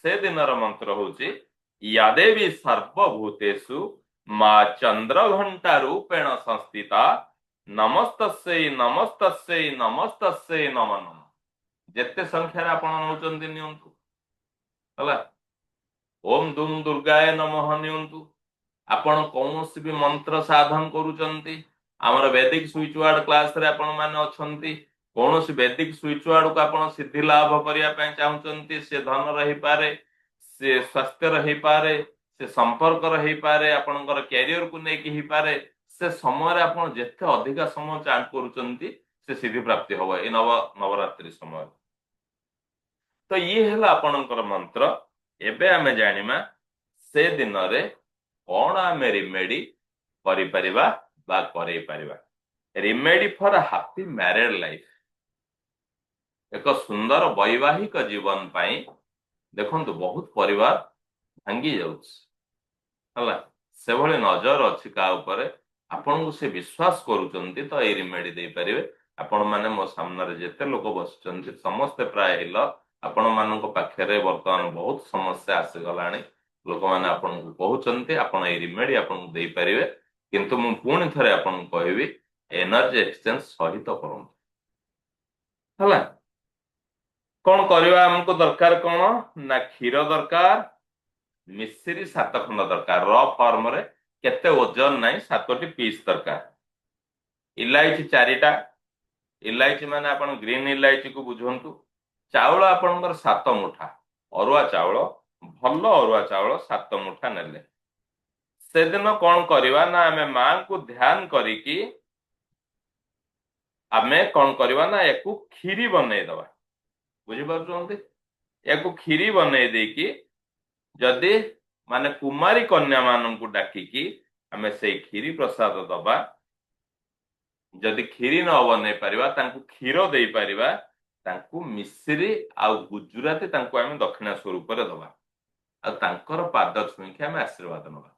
ସେଦିନର ମନ୍ତ୍ର ହଉଛି ୟାଦେବୀ ସର୍ବଭୂତେଷୁ ମା ଚନ୍ଦ୍ରଘଣ୍ଟା ରୂପେଣ ସଂସ୍ଥିତା ନମସ୍ତସ୍ୟୈ ନମସ୍ତସ୍ୟୈ ନମସ୍ତସ୍ୟୈ ନମଃ ନମଃ। ଯେତେ ସଂଖ୍ୟାରେ ଆପଣ ନଉଛନ୍ତି ନିଅନ୍ତୁ, ହେଲା। ଓମ୍ ଦୁମ୍ ଦୁର୍ଗାୟ ନମଃ ନିଅନ୍ତୁ। ଆପଣ କୌଣସି ବି ମନ୍ତ୍ର ସାଧନ କରୁଛନ୍ତି, ଆମର ବେଦିକ ସୁଇଚ ୱାର୍ଡ କ୍ଲାସରେ ଆପଣ ମାନେ ଅଛନ୍ତି, କୌଣସି ବେଦିକ ସୁଇଚ ୱାର୍ଡକୁ ଆପଣ ସିଦ୍ଧି ଲାଭ କରିବା ପାଇଁ ଚାହୁଁଛନ୍ତି, ସେ ଧନର ହେଇପାରେ, ସେ ସ୍ୱାସ୍ଥ୍ୟର ହେଇପାରେ, ସେ ସମ୍ପର୍କର ହେଇପାରେ, ଆପଣଙ୍କର କ୍ୟାରିୟରକୁ ନେଇକି ହେଇପାରେ, ସେ ସମୟରେ ଆପଣ ଯେତେ ଅଧିକା ସମୟ ଚାର୍ଜ କରୁଛନ୍ତି ସେ ସିଦ୍ଧି ପ୍ରାପ୍ତି ହବ ଏଇ ନବରାତ୍ରି ସମୟରେ। ତ ଇଏ ହେଲା ଆପଣଙ୍କର ମନ୍ତ୍ର। ଏବେ ଆମେ ଜାଣିବା ସେ ଦିନରେ କଣ ଆମେ ରିମେଡି କରିପାରିବା ବା କରେଇ ପାରିବା। ରିମେଡି ଫର ହାପି ମ୍ୟାରେଡ ଲାଇଫ, ଏକ ସୁନ୍ଦର ବୈବାହିକ ଜୀବନ ପାଇଁ। ଦେଖନ୍ତୁ ବହୁତ ପରିବାର ଭାଙ୍ଗି ଯାଉଛି, ହେଲା, ସେଭଳି ନଜର ଅଛି କାହା ଉପରେ, ଆପଣଙ୍କୁ ସେ ବିଶ୍ୱାସ କରୁଛନ୍ତି, ତ ଏଇ ରିମେଡି ଦେଇପାରିବେ। ଆପଣ ମାନେ ମୋ ସାମ୍ନାରେ ଯେତେ ଲୋକ ବସିଛନ୍ତି ସମସ୍ତେ ପ୍ରାୟ ହେଲ, ଆପଣ ମାନଙ୍କ ପାଖରେ ବର୍ତ୍ତମାନ ବହୁତ ସମସ୍ୟା ଆସିଗଲାଣି, ଲୋକମାନେ ଆପଣଙ୍କୁ କହୁଛନ୍ତି, ଆପଣ ଏଇ ରିମେଡି ଆପଣଙ୍କୁ ଦେଇପାରିବେ। କିନ୍ତୁ ମୁଁ ପୁଣି ଥରେ ଆପଣଙ୍କୁ କହିବି, ଏନର୍ଜି ଏକ୍ସଚେଞ୍ଜ ସହିତ କରନ୍ତୁ, ହେଲା। କଣ କରିବା ଆମକୁ ଦରକାର, କଣ ନା କ୍ଷୀର ଦରକାର, ମିଶ୍ରି 7 ଖଣ୍ଡ ଦରକାର, ର ଫର୍ମରେ, କେତେ ଓଜନ ନାହିଁ, 7ଟି ପିସ୍ ଦରକାର। ଇଲାଇଚି 4ଟା, ଇଲାଇଚି ମାନେ ଆପଣ ଗ୍ରୀନ ଇଲାଇଚି କୁ ବୁଝନ୍ତୁ। ଚାଉଳ ଆପଣଙ୍କର 7 ମୁଠା, ଅରୁଆ ଚାଉଳ, ଭଲ ଅରୁଆ ଚାଉଳ 7 ମୁଠା ନେଲେ। ସେଦିନ କଣ କରିବା ନା ଆମେ ମାଙ୍କୁ ଧ୍ୟାନ କରିକି ଆମେ କଣ କରିବା ନା ୟାକୁ କ୍ଷୀରି ବନେଇଦବା। ବୁଝିପାରୁଛନ୍ତି? ୟାକୁ କ୍ଷୀରି ବନେଇ ଦେଇକି ଯଦି ମାନେ କୁମାରୀ କନ୍ୟା ମାନଙ୍କୁ ଡାକିକି ଆମେ ସେଇ କ୍ଷୀରି ପ୍ରସାଦ ଦବା। ଯଦି କ୍ଷୀରି ନ ବନେଇ ପାରିବା ତାଙ୍କୁ କ୍ଷୀର ଦେଇପାରିବା, ତାଙ୍କୁ ମିଶ୍ରି ଆଉ ଗୁଜୁରାତି ତାଙ୍କୁ ଆମେ ଦକ୍ଷିଣା ସ୍ୱରୂପରେ ଦବା, ଆଉ ତାଙ୍କର ପାଦ ଛୁଇଁକି ଆମେ ଆଶୀର୍ବାଦ ନବା,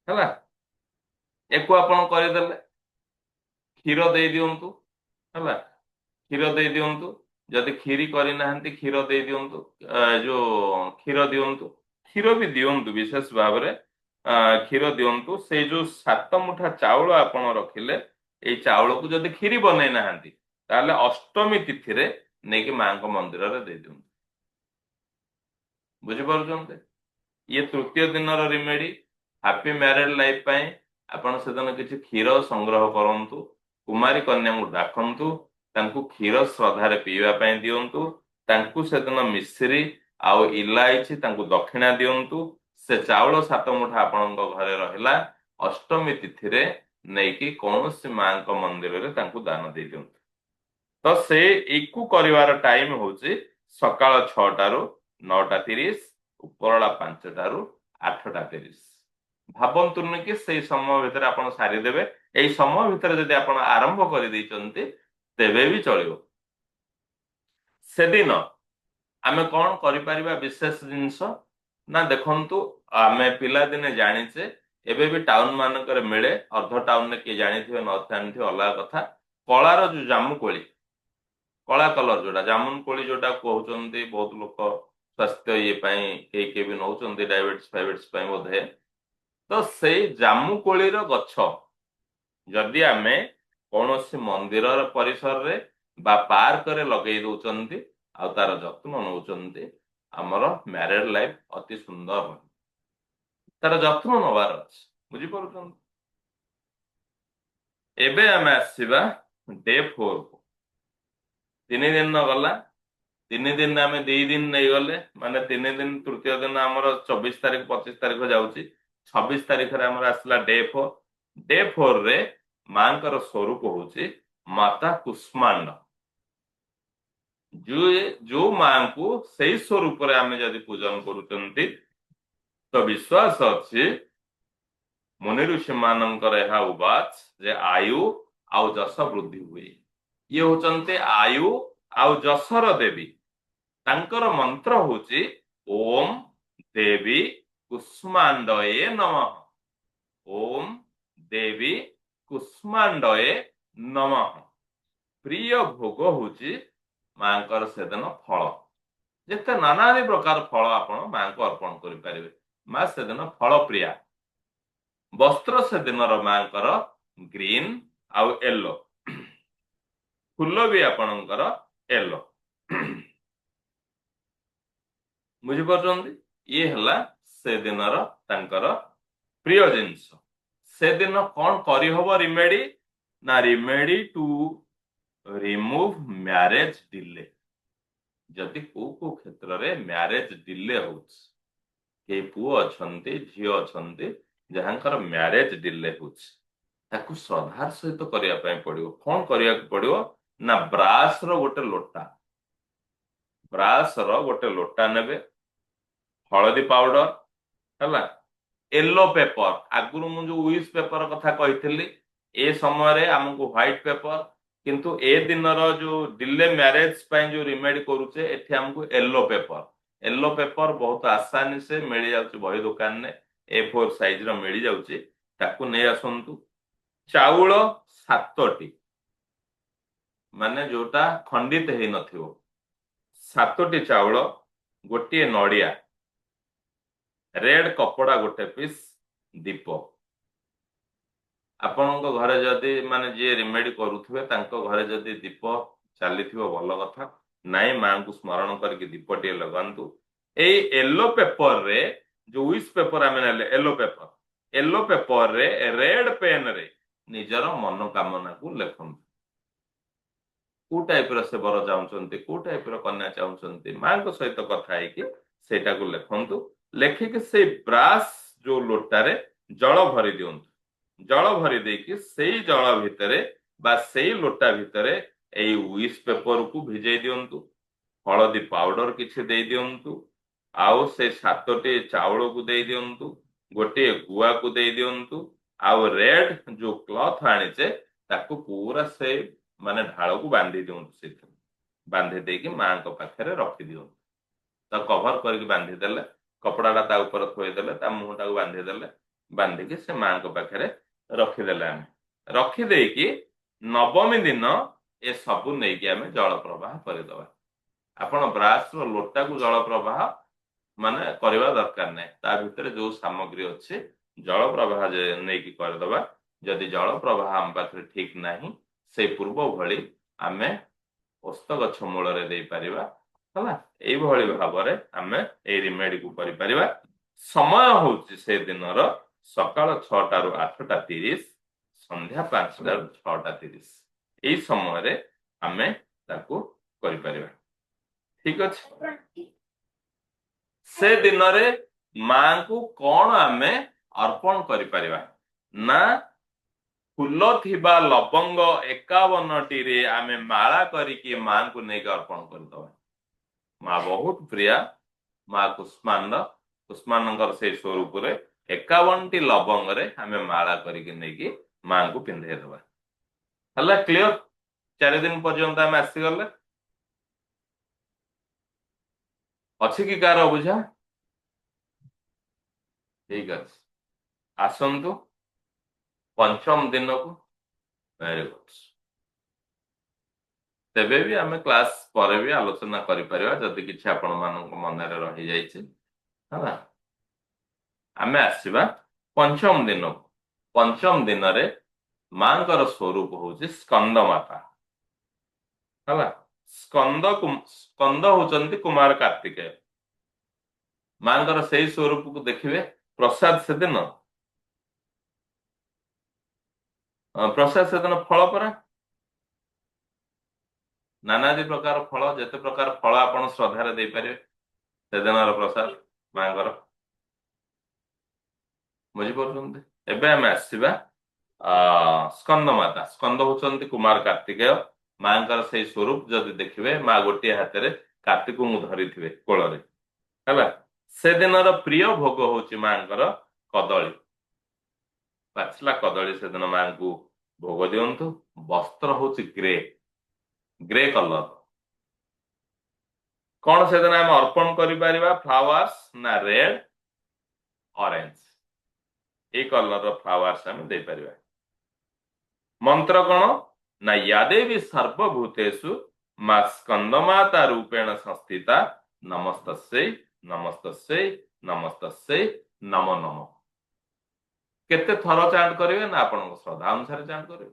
ହେଲା। ୟାକୁ ଆପଣ କରିଦେଲେ, କ୍ଷୀର ଦେଇ ଦିଅନ୍ତୁ, ହେଲା, କ୍ଷୀର ଦେଇ ଦିଅନ୍ତୁ। ଯଦି କ୍ଷୀରି କରିନାହାନ୍ତି କ୍ଷୀର ଦେଇ ଦିଅନ୍ତୁ, ଯୋଉ କ୍ଷୀର ଦିଅନ୍ତୁ, କ୍ଷୀର ବି ଦିଅନ୍ତୁ ବିଶେଷ ଭାବରେ। କ୍ଷୀର ଦିଅନ୍ତୁ। ସେଇ ଯୋଉ 7 ମୁଠା ଚାଉଳ ଆପଣ ରଖିଲେ, ଏଇ ଚାଉଳକୁ ଯଦି କ୍ଷୀରି ବନେଇ ନାହାନ୍ତି ତାହେଲେ ଅଷ୍ଟମୀ ତିଥିରେ ନେଇକି ମାଙ୍କ ମନ୍ଦିରରେ ଦେଇ ଦିଅନ୍ତୁ। ବୁଝିପାରୁଛନ୍ତି? ଇଏ ତୃତୀୟ ଦିନର ରିମେଡି। ହାପି ମ୍ୟାରେଡ ଲାଇଫ ପାଇଁ ଆପଣ ସେଦିନ କିଛି କ୍ଷୀର ସଂଗ୍ରହ କରନ୍ତୁ, କୁମାରୀ କନ୍ୟାଙ୍କୁ ଡାକନ୍ତୁ, ତାଙ୍କୁ କ୍ଷୀର ଶ୍ରଦ୍ଧାରେ ପିଇବା ପାଇଁ ଦିଅନ୍ତୁ, ତାଙ୍କୁ ସେଦିନ ମିଶ୍ରି ଆଉ ଇଲାଇଚି ତାଙ୍କୁ ଦକ୍ଷିଣା ଦିଅନ୍ତୁ। ସେ ଚାଉଳ 7 ମୁଠା ଆପଣଙ୍କ ଘରେ ରହିଲା, ଅଷ୍ଟମୀ ତିଥିରେ ନେଇକି କୌଣସି ମାଙ୍କ ମନ୍ଦିରରେ ତାଙ୍କୁ ଦାନ ଦେଇ ଦିଅନ୍ତୁ। ତ ସେ ଏକୁ କରିବାର ଟାଇମ ହଉଛି ସକାଳ 6ଟାରୁ 9ଟା 30, ଉପରଳା 5ଟାରୁ 8ଟା 30। ଭାବନ୍ତୁନି କି ସେଇ ସମୟ ଭିତରେ ଆପଣ ସାରିଦେବେ। ଏଇ ସମୟ ଭିତରେ ଯଦି ଆପଣ ଆରମ୍ଭ କରିଦେଇଛନ୍ତି ତେବେ ବି ଚଳିବ। ସେଦିନ ଆମେ କଣ କରିପାରିବା ବିଶେଷ ଜିନିଷ ନା, ଦେଖନ୍ତୁ ଆମେ ପିଲାଦିନେ ଜାଣିଛେ, ଏବେ ବି ଟାଉନ ମାନଙ୍କରେ ମିଳେ, ଅର୍ଧ ଟାଉନରେ କିଏ ଜାଣିଥିବେ ନ ଜାଣିଥିବେ ଅଲଗା କଥା। କଳାର ଯୋଉ ଜାମୁକୋଳି, କଳା କଲର ଯୋଉଟା ଜାମୁନ କୋଳି ଯୋଉଟା କହୁଛନ୍ତି, ବହୁତ ଲୋକ ସ୍ୱାସ୍ଥ୍ୟ ଇଏ ପାଇଁ କେହି କେହି ବି ନଉଛନ୍ତି ଡାଇବେଟିସ୍ ଫାଇବେଟିସ୍ ପାଇଁ ବୋଧେ। ତ ସେଇ ଜାମୁକୋଳିର ଗଛ ଯଦି ଆମେ କୌଣସି ମନ୍ଦିରର ପରିସରରେ ବା ପାର୍କରେ ଲଗେଇ ଦଉଛନ୍ତି ଆଉ ତାର ଯତ୍ନ ନଉଛନ୍ତି, ଆମର ମ୍ୟାରେଡ ଲାଇଫ ଅତି ସୁନ୍ଦର ହୁଏ। ତାର ଯତ୍ନ ନବାର ଅଛି। ବୁଝିପାରୁଛନ୍ତି? ଏବେ ଆମେ ଆସିବା ଡେ 4କୁ। 3 ଦିନ ଗଲା। 3 ଦିନ ଆମେ 2 ଦିନ ନେଇଗଲେ, ମାନେ 3 ଦିନ, ତୃତୀୟ ଦିନ ଆମର 24 ତାରିଖ 25 ତାରିଖ ଯାଉଛି। 26 ତାରିଖରେ ଆମର ଆସିଲା ଡେ 4। ଡେ 4ରେ ମାଙ୍କର ସ୍ୱରୂପ ହଉଛି ମାତା କୁଷ୍ମାଣ୍ଡ। ଯୋଉ ମାଙ୍କୁ ସେଇ ସ୍ୱରୂପରେ ଆମେ ଯଦି ପୂଜନ କରୁଛନ୍ତି, ତ ବିଶ୍ୱାସ ଅଛି ମୁନି ଋଷି ମାନଙ୍କର ଏହା ଉବାଚ ଯେ ଆୟୁ ଆଉ ଯଶ ବୃଦ୍ଧି ହୁଏ। ଇଏ ହଉଛନ୍ତି ଆୟୁ ଆଉ ଯଶର ଦେବୀ। ତାଙ୍କର ମନ୍ତ୍ର ହଉଛି ଓମ୍ ଦେବୀ କୁଷ୍ମାଣ୍ଡଏ ନମଃ। ଓମ୍ ଦେବୀ କୁଷ୍ମାଣ୍ଡଏ ନମଃ। ପ୍ରିୟ ଭୋଗ ହଉଛି ମାଙ୍କର ସେଦିନ ଫଳ। ଯେତେ ନାନାଦି ପ୍ରକାର ଫଳ ଆପଣ ମାଙ୍କୁ ଅର୍ପଣ କରିପାରିବେ। ମା ସେଦିନ ଫଳ ପ୍ରିୟା। ବସ୍ତ୍ର ସେଦିନର ମାଙ୍କର ଗ୍ରୀନ ଆଉ ୟେଲୋ। ଫୁଲ ବି ଆପଣଙ୍କର ୟେଲୋ। ବୁଝିପାରୁଛନ୍ତି? ଇଏ ହେଲା ସେଦିନର ତାଙ୍କର ପ୍ରିୟ ଜିନିଷ। ସେଦିନ କଣ କରିହବ ରିମେଡି? ନା, remedy to remove marriage delay. ଯଦି କୋଉ କୋଉ କ୍ଷେତ୍ରରେ ମ୍ୟାରେଜ ଡିଲେ ହଉଛି, କେହି ପୁଅ ଅଛନ୍ତି, ଝିଅ ଅଛନ୍ତି ଯାହାଙ୍କର ମ୍ୟାରେଜ ଡିଲେ ହଉଛି, ତାକୁ ଶ୍ରଦ୍ଧାର ସହିତ କରିବା ପାଇଁ ପଡିବ। କଣ କରିବାକୁ ପଡିବ? ନା, ବ୍ରାସର ଗୋଟେ ଲୋଟା ନେବେ, ହଳଦୀ ପାଉଡର ହେଲା, ୟେଲୋ ପେପର। ଆଗରୁ ମୁଁ ଯୋଉ ୱିଶ ପେପର କଥା କହିଥିଲି, ଏ ସମୟରେ ଆମକୁ ହ୍ୱାଇଟ ପେପର, କିନ୍ତୁ ଏ ଦିନର ଯୋଉ ଡିଲେ ମ୍ୟାରେଜ ପାଇଁ ଯୋଉ ରିମେଡି କରୁଛେ, ଏଠି ଆମକୁ ୟେଲୋ ପେପର। ୟେଲୋ ପେପର ବହୁତ ଆସାନୀ ସେ ମିଳିଯାଉଛି ବହି ଦୋକାନରେ, A4 ସାଇଜର ମିଳିଯାଉଛି। ତାକୁ ନେଇ ଆସନ୍ତୁ। ଚାଉଳ 7ଟି, ମାନେ ଯୋଉଟା ଖଣ୍ଡିତ ହେଇନଥିବ, 7ଟି ଚାଉଳ, ଗୋଟିଏ ନଡିଆ, ରେଡ କପଡା ଗୋଟେ ପିସ୍, ଦୀପ। ଆପଣଙ୍କ ଘରେ ଯଦି, ମାନେ ଯିଏ ରିମେଡି କରୁଥିବେ ତାଙ୍କ ଘରେ ଯଦି ଦୀପ ଚାଲିଥିବ ଭଲ କଥା, ନାଇଁ ମାଙ୍କୁ ସ୍ମରଣ କରିକି ଦୀପଟିଏ ଲଗାନ୍ତୁ। ଏଇ ୟେଲୋ ପେପରରେ, ଯୋଉ ୱିଶ ପେପର ଆମେ ନେଲେ ୟେଲୋ ପେପରରେ ରେଡ ପେନରେ ନିଜର ମନୋକାମନାକୁ ଲେଖନ୍ତୁ। କୋଉ ଟାଇପର ସେ ବର ଚାହୁଁଛନ୍ତି, କୋଉ ଟାଇପର କନ୍ୟା ଚାହୁଁଛନ୍ତି, ମାଙ୍କ ସହିତ କଥା ହେଇକି ସେଇଟାକୁ ଲେଖନ୍ତୁ। ଲେଖିକି ସେଇ ବ୍ରାସ ଯୋଉ ଲୋଟାରେ ଜଳ ଭରି ଦିଅନ୍ତୁ। ଜଳ ଭରି ଦେଇକି ସେଇ ଜଳ ଭିତରେ ବା ସେଇ ଲୋଟା ଭିତରେ ଏଇ ୱିଶ ପେପରକୁ ଭିଜେଇ ଦିଅନ୍ତୁ। ହଳଦୀ ପାଉଡର କିଛି ଦେଇ ଦିଅନ୍ତୁ, ଆଉ ସେ 7ଟି ଚାଉଳକୁ ଦେଇ ଦିଅନ୍ତୁ, ଗୋଟିଏ ଗୁଆକୁ ଦେଇ ଦିଅନ୍ତୁ, ଆଉ ରେଡ ଯୋଉ କ୍ଲଥ ଆଣିଛେ ତାକୁ ପୁରା ସେ ମାନେ ଢାଳକୁ ବାନ୍ଧି ଦିଅନ୍ତୁ। ସେଥିରେ ବାନ୍ଧି ଦେଇକି ମାଙ୍କ ପାଖରେ ରଖିଦିଅନ୍ତୁ। ତାକୁ କଭର କରିକି ବାନ୍ଧିଦେଲେ, କପଡାଟା ତା ଉପରେ ଥୋଇଦେଲେ, ତା ମୁହଁଟାକୁ ବାନ୍ଧିଦେଲେ, ବାନ୍ଧିକି ସେ ମାଙ୍କ ପାଖରେ ରଖିଦେଲେ। ଆମେ ରଖିଦେଇକି ନବମୀ ଦିନ ଏ ସବୁ ନେଇକି ଆମେ ଜଳ ପ୍ରବାହ କରିଦବା। ଆପଣ ବ୍ରାସର ଲୋଟାକୁ ଜଳ ପ୍ରବାହ ମାନେ କରିବା ଦରକାର ନାହିଁ। ତା ଭିତରେ ଯୋଉ ସାମଗ୍ରୀ ଅଛି जल प्रवाह नहीं करदबा जदि जल प्रवाह आम पाखे ठीक नहीं से पूर्व भली आमे ओस्त गछ मूल दे पारिबा हला एई भली भाबरे आमे ए रिमेडी को करि परिबा समय होउची से दिनर सकाळ 6टा रु 8:30 संध्या 5टा रु 6:30 एई समय रे आमे ताको करि परिबा ठीक अछि से दिन रे मां को कोन आमे अर्पण करि परिबा ना फूल थिबा लवंग 51टी रे आमे माला करिके मां को नेक अर्पण करदबा मां बहुत प्रिया मां कुष्मानंगर से स्वरूप रे 51टी लवंग रे आमे माला करिके नेकी मां को पिंधे दबा हला क्लियर 4 दिन पर्यंत आमे आसी गले अछि कि कार बुझा ठीक अछि आसंतु पंचम दिन को वेरी गुड तेबे भी आमे क्लास पर भी आलोचना करि परिबा जदि किछि आपण मानक मन रे रहि जाइछि हला आमे आसीबा पंचम दिन रे मांकर स्वरूप होछि स्कंद माता हला स्कंद होचंती कुमार कार्तिकेय मांकर सेही स्वरूप को देखिबे प्रसाद से दिन प्रसाद से दिन फल परा नानादी प्रकार फल जेते प्रकार फल आपण श्रद्धा दे पारे से दिन प्रसाद मांकर बुझी पड़ुଛନ୍ତି एबे हम आसीबा स्कंद होचंती कुमार कार्तिकेय मांकर से स्वरूप जदि देखिबे मां गोटे हाथ रे कार्तिक को धरिथिबे कोଳରେ हला से दिनर प्रिय भोग होची मांकर कदली पाचला कदली से दिन मां को भोग दियंतु वस्त्र होची ग्रे कलर कौन से दिन हम अर्पण करि परिबा फ्लावर्स ना रेड ऑरेंज ए कलर फ्लावर्स हम दे परिबा मंत्र कौन ना यादेवी सर्वभूतेषु मा स्कंदमाता रूपेण संस्थिता नमस्तस्यै नमस्तस्यै नमस्तस्यै नमो नमः केते थर चांट करिवे ना आपण श्रद्धा अनुसार चांट करिवे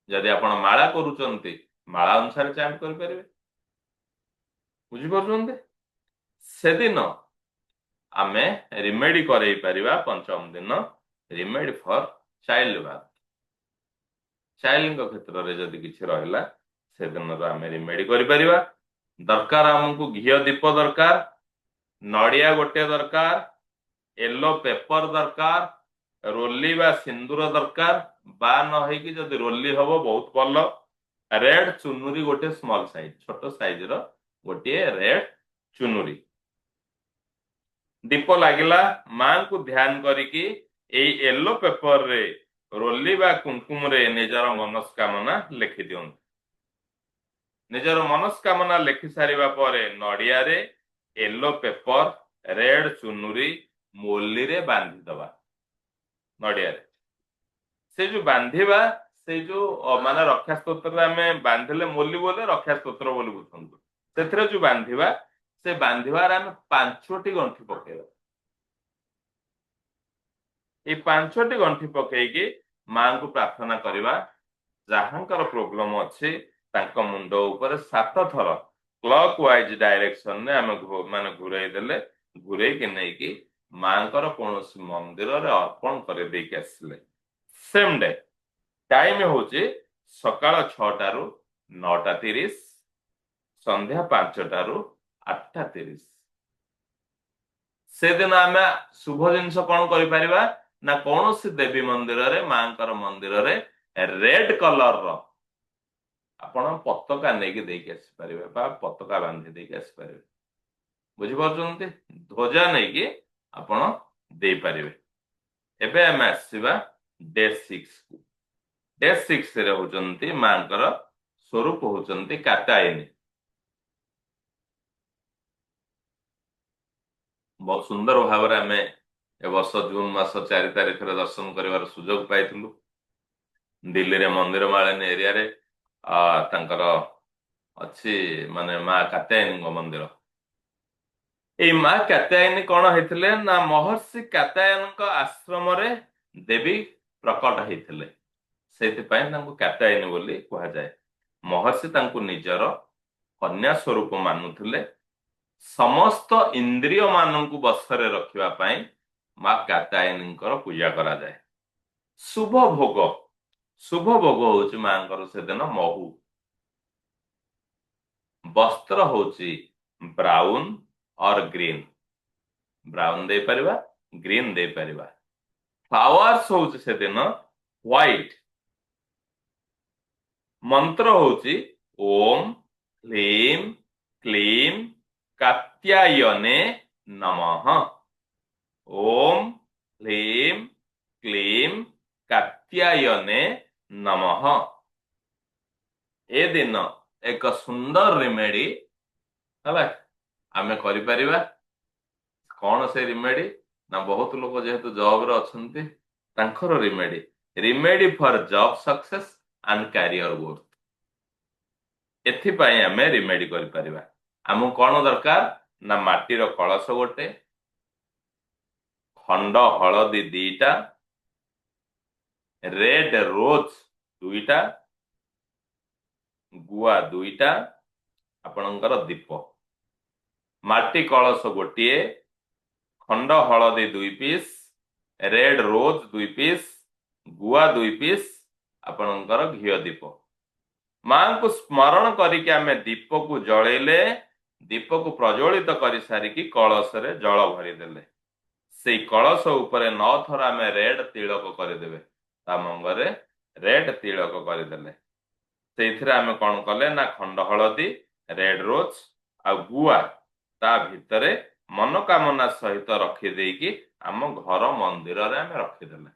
जदि आपण माला करूचंती माला अनुसार चांट करि परिवे बुझी पड़ुଛନ୍ତି से दिन आमे रिमेडी करई परिबा पंचम दिन remedy for child bath child क्षेत्र रे जदि किछि रहला से दिन रो आमे रिमेडी करि परिबा दरकार हमको घियो दीप दरकार नड़िया गोटे दरकार येलो पेपर दरकार रोली बा सिंदूर दरकार बा न है कि जदि रोली हबो बहुत भल रेड चुनुरी गोटे स्मॉल साइज छोटो साइज रो गोटे रेड चुनुरी दीप लागिला मां को ध्यान करिकी ए येलो पेपर रे रोली बा कुंकुम रे निजर मनस्कामना लिखि दियंतु निजर मनस्कामना लिखि सारिबा परे नड़िया रे येलो पेपर रेड चुनुरी मोली रे बांधी दबा नड़िया रे से जो बांधिबा से जो माने रक्षा स्तोत्र रे हमें बांधिले मोली बोले रक्षा स्तोत्र बोली बुझंतु सेथरे जो बांधिबा से बांधिबार हम 5टी गंठी पकेबा ए 5टी गंठी पकेइकी मां को प्रार्थना करिबा जहांकर प्रॉब्लम अछि तांको मुंड ऊपर 7 थर क्लॉकवाइज डायरेक्शन ने हम माने घुराई देले घुराई के नै कि मांकर कोनोसी मंदिर रे अर्पण करे दे के आसले सेम डे टाइम होची सकाळ 6टा रु 9:30 संध्या 5टा रु 8:30 से दिन आमे शुभ जिंस कोन करि परिबा ना कोनोसी देवी मंदिर रे मांकर मंदिर रे रेड कलर रो आपण पताका नै के देके आसी परिबे बा पताका बांधी देके आसी परिबे बुझि पछुंती ध्वजा नै के आपण दे परिबे एबे हम आसीबा डे 6 को डे 6 रे होचंती मांकर स्वरूप होचंती काटायनी बहुत सुंदर भाव रे हमें ए वर्ष जून मास 4 तारिख रे दर्शन करिवार सुजोग पाइथिलु दिल्ली रे मंदिर माळन एरिया रे तांकर अछि माने मां कात्यायनी मंदिर ଏଇ ମା କାତ୍ୟାୟନୀ କଣ ହେଇଥିଲେ ନା ମହର୍ଷି କାତ୍ୟାୟନଙ୍କ ଆଶ୍ରମରେ ଦେବୀ ପ୍ରକଟ ହେଇଥିଲେ। ସେଇଥିପାଇଁ ତାଙ୍କୁ କାତ୍ୟାୟନୀ ବୋଲି କୁହାଯାଏ। ମହର୍ଷି ତାଙ୍କୁ ନିଜର କନ୍ୟା ସ୍ୱରୂପ ମାନୁଥିଲେ। ସମସ୍ତ ଇନ୍ଦ୍ରିୟ ମାନଙ୍କୁ ବଶରେ ରଖିବା ପାଇଁ ମା କାତ୍ୟାୟନୀଙ୍କର ପୂଜା କରାଯାଏ। ଶୁଭ ଭୋଗ, ଶୁଭ ଭୋଗ ହଉଛି ମାଙ୍କର ସେଦିନ ମହୁ। ବସ୍ତ୍ର ହଉଛି ବ୍ରାଉନ ଅର ଗ୍ରୀନ, ବ୍ରାଉନ ଦେଇପାରିବା, ଗ୍ରୀନ ଦେଇପାରିବା। ଫ୍ଲାୱାର୍ସ ହଉଛି ସେଦିନ ହ୍ୱାଇଟ। ମନ୍ତ୍ର ହଉଛି ଓମ୍ ହ୍ଲିମ୍ କ୍ଲିମ୍ କାତ୍ୟାୟନେ ନମଃ। ଓମ୍ ହ୍ଲିମ୍ କ୍ଲିମ୍ କାତ୍ୟାୟନେ ନମଃ। ଏ ଦିନ ଏକ ସୁନ୍ଦର ରିମେଡି ହେଲା ଆମେ କରିପାରିବା। କଣ ସେ ରିମେଡି ନା ବହୁତ ଲୋକ ଯେହେତୁ ଜବରେ ଅଛନ୍ତି ତାଙ୍କର remedy, remedy for job success and career growth. ଏଥିପାଇଁ ଆମେ ରିମେଡି କରିପାରିବା। ଆମକୁ କଣ ଦରକାର ନା ମାଟିର କଳସ ଗୋଟେ, ଖଣ୍ଡ ହଳଦୀ 2ଟା, ରେଡ ରୋଜ 2ଟା, ଗୁଆ 2ଟା, ଆପଣଙ୍କର ଦୀପ। ମାଟି କଳସ ଗୋଟିଏ, ଖଣ୍ଡ ହଳଦୀ 2 ପିସ୍, ରେଡ ରୋଜ 2 ପିସ୍, ଗୁଆ 2 ପିସ୍, ଆପଣଙ୍କର ଘିଅ ଦୀପ। ମାଙ୍କୁ ସ୍ମରଣ କରିକି ଆମେ ଦୀପକୁ ଜଳେଇଲେ, ଦୀପକୁ ପ୍ରଜ୍ୱଳିତ କରିସାରିକି କଳସରେ ଜଳ ଭରିଦେଲେ, ସେଇ କଳସ ଉପରେ 9 ଥର ଆମେ ରେଡ ତିଳକ କରିଦେବେ। ତା ମଙ୍ଗରେ ରେଡ ତିଳକ କରିଦେଲେ। ସେଇଥିରେ ଆମେ କଣ କଲେ ନା ଖଣ୍ଡ ହଳଦୀ, ରେଡ ରୋଜ ଆଉ ଗୁଆ ତା ଭିତରେ ମନୋକାମନା ସହିତ ରଖିଦେଇକି ଆମ ଘର ମନ୍ଦିରରେ ଆମେ ରଖିଦେଲେ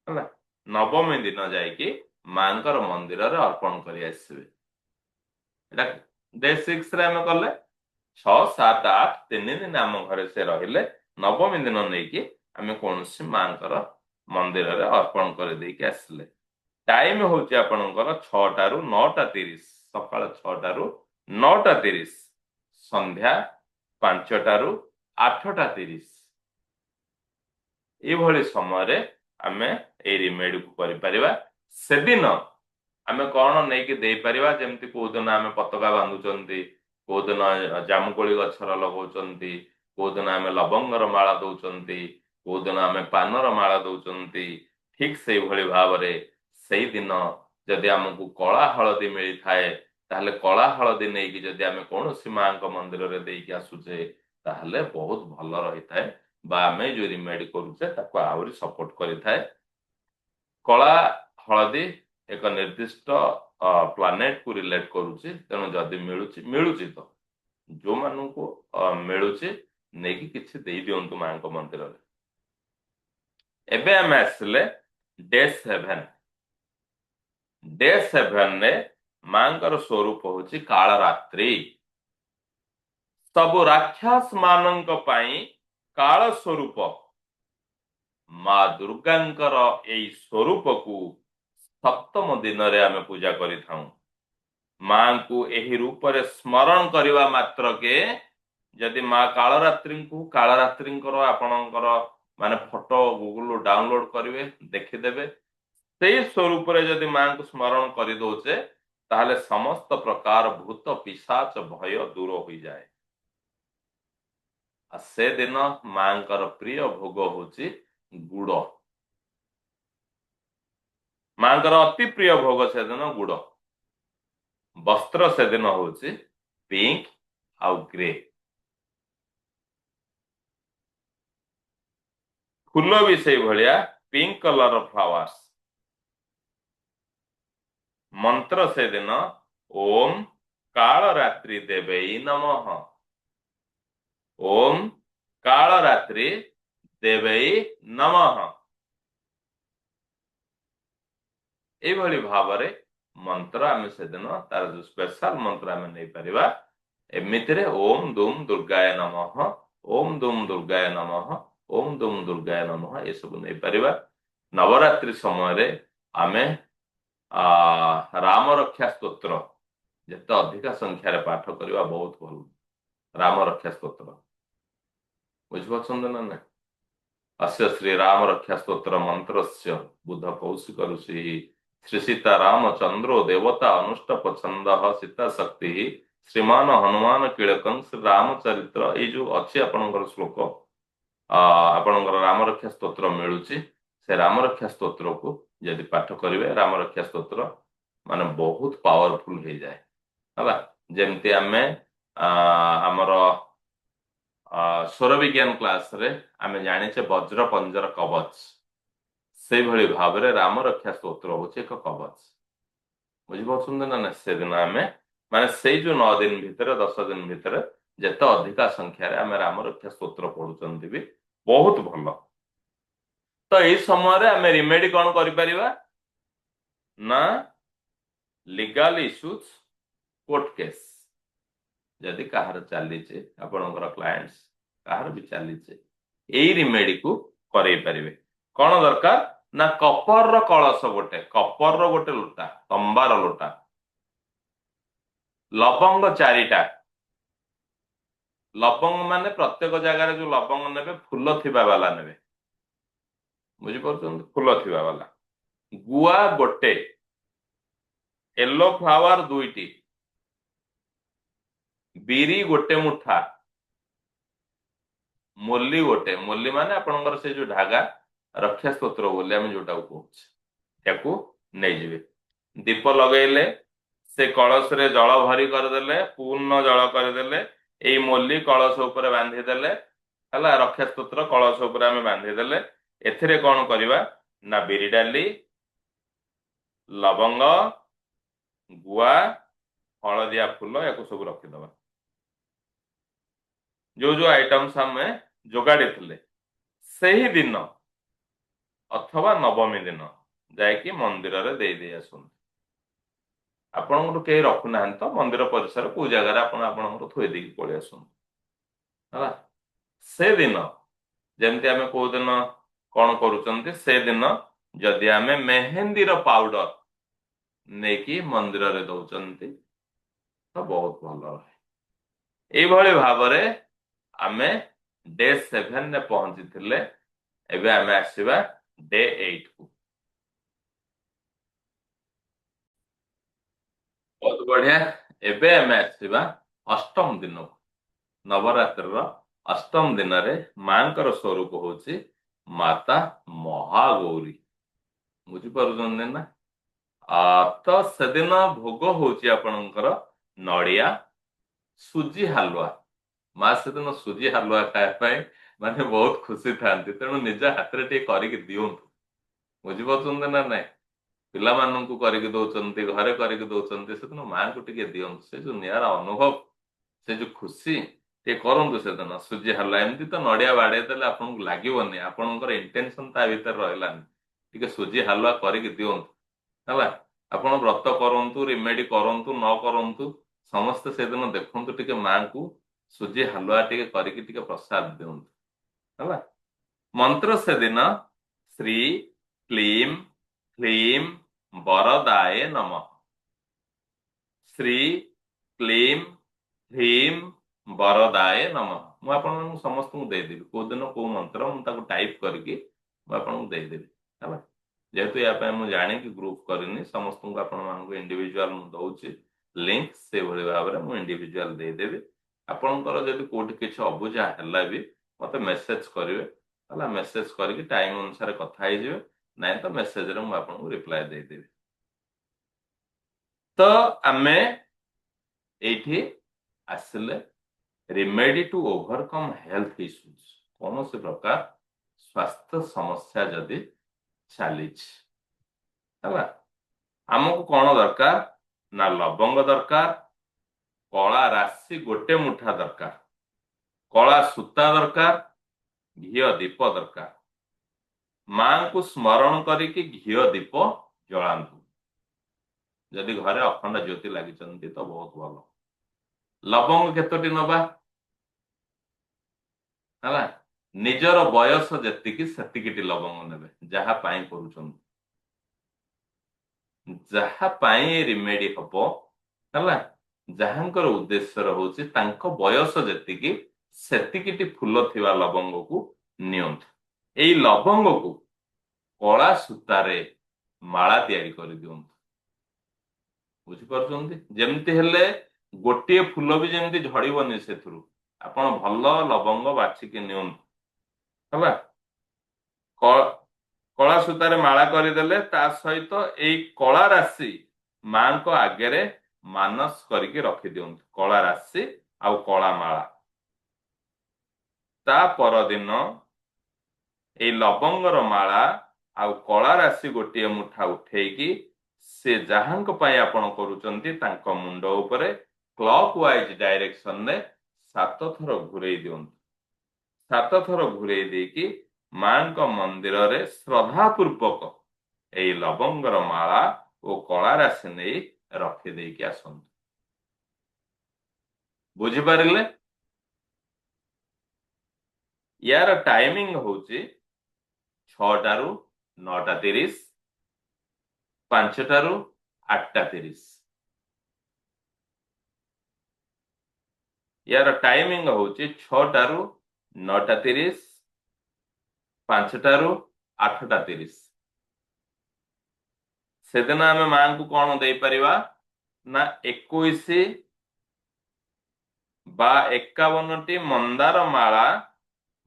ହେଲା। ନବମୀ ଦିନ ଯାଇକି ମାଙ୍କର ମନ୍ଦିରରେ ଅର୍ପଣ କରି ଆସିବେ। ଏଟା ଡେ 6 ରେ ଆମେ କଲେ। 6, 7, 8 3 ଦିନ ଆମ ଘରେ ସେ ରହିଲେ। ନବମୀ ଦିନ ନେଇକି ଆମେ କୌଣସି ମାଙ୍କର ମନ୍ଦିରରେ ଅର୍ପଣ କରିଦେଇକି ଆସିଲେ। ଟାଇମ ହଉଛି ଆପଣଙ୍କର 6ଟାରୁ 9ଟା 30, ସକାଳ 6ଟାରୁ 9ଟା 30, ସନ୍ଧ୍ୟା 5ଟାରୁ 8ଟା 30। ଏଇଭଳି ସମୟରେ ଆମେ ଏଇ ରିମେଡିକୁ କରିପାରିବା। ସେଦିନ ଆମେ କଣ ନେଇକି ଦେଇପାରିବା, ଯେମିତି କୋଉଦିନ ଆମେ ପତାକା ବାନ୍ଧୁଛନ୍ତି, କୋଉଦିନ ଜାମୁକୋଳି ଗଛର ଲଗାଉଛନ୍ତି, କୋଉଦିନ ଆମେ ଲବଙ୍ଗର ମାଳା ଦଉଛନ୍ତି, କୋଉଦିନ ଆମେ ପାନର ମାଳା ଦଉଛନ୍ତି। ଠିକ ସେଇଭଳି ଭାବରେ ସେଇଦିନ ଯଦି ଆମକୁ କଳା ହଳଦୀ ମିଳିଥାଏ ତାହେଲେ କଳା ହଳଦୀ ନେଇକି ଯଦି ଆମେ କୌଣସି ମାଙ୍କ ମନ୍ଦିରରେ ଦେଇକି ଆସୁଛେ ତାହେଲେ ବହୁତ ଭଲ ରହିଥାଏ, ବା ଆମେ ଯୋଉ ରିମେଡି କରୁଛେ ତାକୁ ଆହୁରି ସପୋର୍ଟ କରିଥାଏ। କଳା ହଳଦୀ ଏକ ନିର୍ଦ୍ଦିଷ୍ଟ ପ୍ଲାନେଟ କୁ ରିଲେଟ କରୁଛି, ତେଣୁ ଯଦି ମିଳୁଛି ତ ଯୋଉମାନଙ୍କୁ ମିଳୁଛି ନେଇକି କିଛି ଦେଇ ଦିଅନ୍ତୁ ମାଙ୍କ ମନ୍ଦିରରେ। ଏବେ ଆମେ ଆସିଲେ ଡେ 7। ଡେ 7ରେ ମାଙ୍କର ସ୍ୱରୂପ ହଉଛି କାଳରାତ୍ରି। ସବୁ ରାକ୍ଷସ ମାନଙ୍କ ପାଇଁ କାଳ ସ୍ୱରୂପ ମା ଦୁର୍ଗାଙ୍କର ଏଇ ସ୍ୱରୂପକୁ ସପ୍ତମ ଦିନରେ ଆମେ ପୂଜା କରିଥାଉ। ମାଙ୍କୁ ଏହି ରୂପରେ ସ୍ମରଣ କରିବା ମାତ୍ରକେ ଯଦି ମା କାଳରାତ୍ରିଙ୍କର ଆପଣଙ୍କର ମାନେ ଫଟୋ ଗୁଗୁଲରୁ ଡାଉନଲୋଡ କରିବେ, ଦେଖିଦେବେ। ସେଇ ସ୍ୱରୂପରେ ଯଦି ମାଙ୍କୁ ସ୍ମରଣ କରିଦଉଛେ ତାହେଲେ ସମସ୍ତ ପ୍ରକାର ଭୂତ ପିଶାଚ ଭୟ ଦୂର ହୋଇଯାଏ। ଆଉ ସେଦିନ ମାଙ୍କର ପ୍ରିୟ ଭୋଗ ହଉଛି ଗୁଡ। ମାଙ୍କର ଅତି ପ୍ରିୟ ଭୋଗ ସେଦିନ ଗୁଡ। ବସ୍ତ୍ର ସେଦିନ ହଉଛି ପିଙ୍କ ଆଉ ଗ୍ରେ। ଫୁଲ ବି ସେଇଭଳିଆ ପିଙ୍କ କଲର ଫ୍ଲାୱାର୍ସ। ମନ୍ତ୍ର ସେଦିନ ଓମ୍ କାଳରାତ୍ରି ଦେବୈ ନମଃ। ଓମ୍ କାଳରାତ୍ରି ଦେବୈ ନମଃ। ଏଇଭଳି ଭାବରେ ମନ୍ତ୍ର ଆମେ ସେଦିନ ତାର ଯୋଉ ସ୍ପେଶାଲ ମନ୍ତ୍ର ଆମେ ନେଇପାରିବା। ଏମିତିରେ ଓମ୍ ଦୁମ୍ ଦୁର୍ଗାୟ ନମଃ, ଓମ୍ ଦୁମ୍ ଦୁର୍ଗାୟ ନମଃ, ଓମ୍ ଦୁମ୍ ଦୁର୍ଗାୟ ନମଃ ଏସବୁ ନେଇପାରିବା। ନବରାତ୍ରି ସମୟରେ ଆମେ ରାମ ରକ୍ଷା ସ୍ତୋତ୍ର ଯେତେ ଅଧିକା ସଂଖ୍ୟାରେ ପାଠ କରିବା ବହୁତ ଭଲ। ରାମ ରକ୍ଷା ସ୍ତୋତ୍ର। ବୁଝିପାରୁଛନ୍ତି ନା ନାଇଁ? अस्य श्री राम रक्षा स्तोत्र मंत्रस्य बुध कौशिक ऋषि श्री सीता रामचंद्रो देवता अनुष्टप छंद सीता शक्ति श्रीमान हनुमान कीलकं श्री रामचरित्र ये जो अच्छी आपणकर श्लोक आपणकर राम रक्षा स्तोत्र मिलूची से राम रक्षा स्तोत्र को यदि पाठ करेंगे राम रक्षा स्तोत्र माने बहुत पावरफुल हो जाए है जमती आम आमर स्वर विज्ञान क्लास रे आमे जानिचे वज्र पंजर कवच से भली भाव रे राम रक्षा स्तोत्र होचे एक कवच बुझिपारुछन ना से दिन आमे माने से जो 9 दिन भितर 10 दिन भितर जेते अधिका संख्या रे आमे राम रक्षा स्तोत्र पढुचंती भी बहुत भलो। तो एई समय रे आमे रिमेडी कोन करि परिबा ना लीगल इश्यूज कोर्ट केस जदि कहार चलीचे आपणकर क्लाएंट्स कहार भी चलीचे एई रिमेडी को करई परिबे कोन दरकार ना कपर रो कलश कपर रो गोटे लोटा तंबार लोटा लवंग 4टा लवंग माने प्रत्येक जगह रे जो लवंग नेबे फूल थिबा वाला नेबे बुझि परछन फूल थिबा वाला गुआ गोटे येलो फ्लावर 2टी बिरी गोटे मुठा मोली गोटे मोली माने आपनकर से जो ढागा रक्षा स्तोत्र बोले हम जोटा कहूँ नहीं जीवे दीप लगेले से कलश रे जल भरी करदेले पूर्ण जल करदेले एई मोली कलश ऊपर बांधी देले हला रक्षा स्तोत्र कलश ऊपर आमे बांधी देले एथिरे कोन करबा ना बिरी डाली लवंग गुआ हलदिया फूल याको सब रखिदबा जो जो आइटम्स आमे जोगाड़ी थिले सही दिन अथवा नवमी दिन जाकि मंदिर रे दे दे आसुन आपन के रखुना तो मंदिर परिसर को जगह आप थोई दे पड़े आसुन है से दिन जमती आम कौ दिन कौन करुँच से दिन जदि आम मेहेंदी पाउडर नहीं मंदिर रे दौरान तो बहुत भल रहे ये भाव आम डे 7 ने पहुंची थे एबे आम आसवा डे 8 को बहुत बढ़िया एबे आम आसवा अष्टम दिन को नवरात्र अष्टम दिन रे मांकर स्वरूप होची माता महागौरी बुझिपारुछन ना तो सेदिन भोग होची आपणकर नड़िया सुजी हलवा माँ सेदिन सुजी हलवा खाया माने बहुत खुशी था तेणु निज हाथ रे करके दिंतु बुझिपारुछन ना नाई पिला मानू करके दौरान घरे करके दौरान से माँ को टिके दिंतु से जो निरा अनुभव से जो खुशी टे करंतु से दिन सुजी हलवा एमती तो नड़िया बाड़े देले आपन लागोनी आपनकर इंटेंशन ता भीतर रहलानी टिके सुजी हलवा करके दिंतु है आपन व्रत करंतु रिमेडी करंतु न करंतु समस्त से दिन देखंतु टिके माँ को सुजी हलवा टिके करके टिके प्रसाद दिंतु है मंत्र से दिन श्री क्लीम ह्लीम वरदाय नमः श्री क्लीम ह्रीम वरदाय नमः मुझे समस्त को देदेवी कौ दिन कौ मंत्र मुझे टाइप करके मुझे देदेवी है जेहेतु या मुझे जानी कि ग्रुप करनी समस्त को आप इंडिविजुअल दौर लिंक से भाव में मुझे इंडिविजुअल देदेवी आपंकर जब कौट किसी अबुझा है भी मत मेसेज करेंगे मेसेज करके टाइम अनुसार कथा ना तो मेसेज रे मुझे रिप्लाय देदेवी। तो आमे एठी आसले remedy to overcome health issues कौन से प्रकार स्वास्थ्य समस्या जदि चली आमको कौन दरकार ना लवंग दरकार कला राशि गोटे मुठा दरकार कला सूता दरकार घी दीप दरकार मां को स्मरण करके घी दीप जलांतु जदि घरे अखंड ज्योति लगी तो बहुत भल लवंग केतोटी नबा है निजर बयस जेतिकी सेतिकी लवंग नेबे जहा पाई करूछन जहा पाई रिमेडी हबो है ଯାହାଙ୍କର ଉଦ୍ଦେଶ୍ୟ ରହୁଛି ତାଙ୍କ ବୟସ ଯେତିକି ସେତିକିଟି ଫୁଲ ଥିବା ଲବଙ୍ଗକୁ ନିଅନ୍ତୁ। ଏଇ ଲବଙ୍ଗକୁ କଳା ସୂତାରେ ମାଳା ତିଆରି କରିଦିଅନ୍ତୁ। ବୁଝିପାରୁଛନ୍ତି? ଯେମିତି ହେଲେ ଗୋଟିଏ ଫୁଲ ବି ଯେମିତି ଝଡିବନି ସେଥିରୁ। ଆପଣ ଭଲ ଲବଙ୍ଗ ବାଛିକି ନିଅନ୍ତୁ ହେଲା। କଳା ସୂତାରେ ମାଳା କରିଦେଲେ ତା ସହିତ ଏଇ କଳା ରାଶି ମାଙ୍କ ଆଗରେ ମାନସ କରିକି ରଖିଦିଅନ୍ତୁ। କଳା ରାଶି ଆଉ କଳା ମାଳା। ତା ପରଦିନ ଏଇ ଲବଙ୍ଗର ମାଳା ଆଉ କଳା ରାଶି ଗୋଟିଏ ମୁଠା ଉଠେଇକି ସେ ଯାହାଙ୍କ ପାଇଁ ଆପଣ କରୁଛନ୍ତି ତାଙ୍କ ମୁଣ୍ଡ ଉପରେ କ୍ଲକ୍ ୱାଇଜ ଡାଇରେକ୍ସନରେ 7 ଥର ଘୁରେଇ ଦିଅନ୍ତୁ। 7 ଥର ଘୁରେଇ ଦେଇକି ମାଙ୍କ ମନ୍ଦିରରେ ଶ୍ରଦ୍ଧା ପୂର୍ବକ ଏଇ ଲବଙ୍ଗର ମାଳା ଓ କଳା ରାଶି ନେଇ ରଖିଦେଇକି ଆସନ୍ତୁ। ବୁଝିପାରିଲେ? ୟାର ଟାଇମିଂ ହଉଛି 6ଟାରୁ 9:30, 5ଟାରୁ 8:30। ୟାର ଟାଇମିଂ ହଉଛି 6ଟାରୁ 9:30, 5ଟାରୁ 8:30। ସେଦିନ ଆମେ ମାଙ୍କୁ କଣ ଦେଇପାରିବା ନା 21 ବା 51ଟି ମନ୍ଦାର ମାଳା,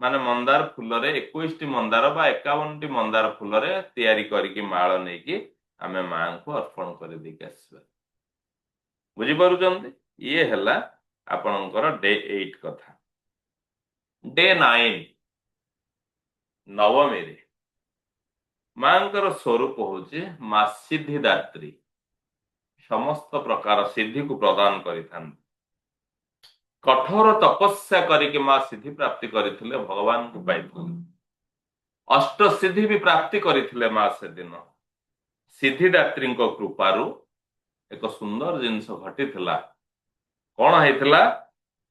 ମାନେ ମନ୍ଦାର ଫୁଲରେ 21ଟି ମନ୍ଦାର ବା 51ଟି ମନ୍ଦାର ଫୁଲରେ ତିଆରି କରିକି ମାଳ ନେଇକି ଆମେ ମାଙ୍କୁ ଅର୍ପଣ କରିଦେଇକି ଆସିବା। ବୁଝିପାରୁଛନ୍ତି? ଇଏ ହେଲା ଆପଣଙ୍କର ଡେ 8 କଥା। ଡେ 9 ନବମୀରେ ମାଙ୍କର ସ୍ୱରୂପ ହଉଛି ମା ସିଦ୍ଧିଦାତ୍ରୀ। ସମସ୍ତ ପ୍ରକାର ସିଦ୍ଧିକୁ ପ୍ରଦାନ କରିଥାନ୍ତି। କଠୋର ତପସ୍ୟା କରିକି ମା ସିଦ୍ଧି ପ୍ରାପ୍ତି କରିଥିଲେ, ଭଗବାନଙ୍କୁ ପାଇଥିଲେ। ଅଷ୍ଟ ସିଦ୍ଧି ବି ପ୍ରାପ୍ତି କରିଥିଲେ ମା ସେଦିନ। ସିଦ୍ଧିଦାତ୍ରୀଙ୍କ କୃପାରୁ ଏକ ସୁନ୍ଦର ଜିନିଷ ଘଟିଥିଲା। କଣ ହେଇଥିଲା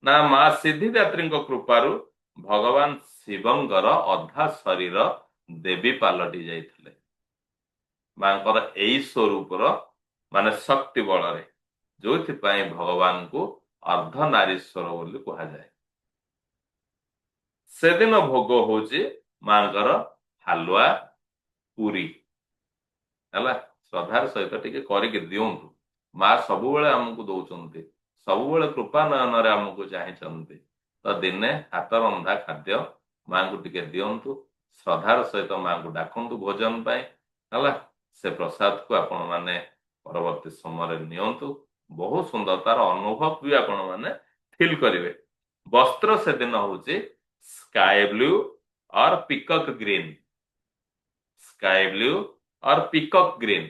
ନା ମା ସିଦ୍ଧିଦାତ୍ରୀଙ୍କ କୃପାରୁ ଭଗବାନ ଶିବଙ୍କର ଅଧା ଶରୀର ଦେବୀ ପାଲଟି ଯାଇଥିଲେ। ମାଙ୍କର ଏଇ ସ୍ୱରୂପର ମାନେ ଶକ୍ତି ବଳରେ, ଯୋଉଥିପାଇଁ ଭଗବାନଙ୍କୁ ଅର୍ଦ୍ଧନାରୀଶ୍ୱର ବୋଲି କୁହାଯାଏ। ସେଦିନ ଭୋଗ ହଉଛି ମାଙ୍କର ହାଲୁଆ, ପୁରୀ ହେଲା। ଶ୍ରଦ୍ଧାର ସହିତ ଟିକେ କରିକି ଦିଅନ୍ତୁ। ମା ସବୁବେଳେ ଆମକୁ ଦଉଛନ୍ତି, ସବୁବେଳେ କୃପା ନୟନରେ ଆମକୁ ଚାହିଁଛନ୍ତି। ତ ଦିନେ ହାତ ରନ୍ଧା ଖାଦ୍ୟ ମାଙ୍କୁ ଟିକେ ଦିଅନ୍ତୁ। ଶ୍ରଦ୍ଧାର ସହିତ ମାଙ୍କୁ ଡାକନ୍ତୁ ଭୋଜନ ପାଇଁ ହେଲା। ସେ ପ୍ରସାଦକୁ ଆପଣ ମାନେ ପରବର୍ତ୍ତୀ ସମୟରେ ନିଅନ୍ତୁ। ବହୁତ ସୁନ୍ଦର ତାର ଅନୁଭବ ବି ଆପଣ ମାନେ ଫିଲ୍ କରିବେ। ବସ୍ତ୍ର ସେଦିନ ହଉଛି ସ୍କାଏ ବ୍ଲୁ ଅର୍ ପିକକ୍ ଗ୍ରୀନ। ସ୍କାଏ ବ୍ଲୁ ଅର୍ ପିକକ୍ ଗ୍ରୀନ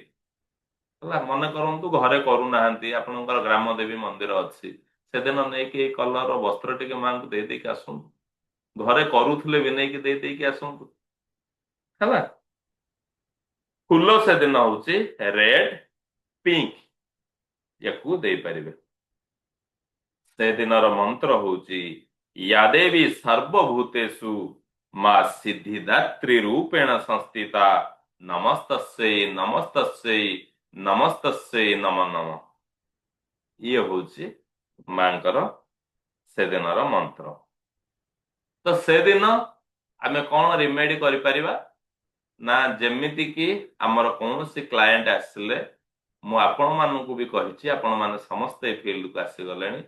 ହେଲା। ମନେ କରନ୍ତୁ ଘରେ କରୁନାହାନ୍ତି, ଆପଣଙ୍କର ଗ୍ରାମ ଦେବୀ ମନ୍ଦିର ଅଛି, ସେଦିନ ନେଇକି ଏଇ କଲର ବସ୍ତ୍ର ଟିକେ ମାଙ୍କୁ ଦେଇ ଦେଇକି ଆସନ୍ତୁ। ଘରେ କରୁଥିଲେ ବି ନେଇକି ଦେଇ ଦେଇକି ଆସନ୍ତୁ ହେଲା। ଫୁଲ ସେଦିନ ହଉଛି ରେଡ୍, ପିଙ୍କ, ୟାକୁ ଦେଇପାରିବେ। ସେଦିନର ମନ୍ତ୍ର ହଉଛି ୟା ଦେବୀ ସର୍ବଭୂତେଷୁ ମା ସିଦ୍ଧିଦାତ୍ରୀ ରୂପେଣ ସଂସ୍ଥିତା ନମସ୍ତସ୍ୟୈ ନମସ୍ତସ୍ୟୈ ନମସ୍ତସ୍ୟୈ ନମଃ ନମଃ। ଇଏ ହଉଛି ମାଙ୍କର ସେଦିନର ମନ୍ତ୍ର। ତ ସେଦିନ ଆମେ କଣ ରିମେଡି କରିପାରିବା ନା, ଯେମିତି କି ଆମର କୌଣସି କ୍ଲାଏଣ୍ଟ ଆସିଲେ, ମୁଁ ଆପଣମାନଙ୍କୁ ବି କହିଛି, ଆପଣମାନେ ସମସ୍ତେ ଏ ଫିଲ୍ଡକୁ ଆସିଗଲେଣି,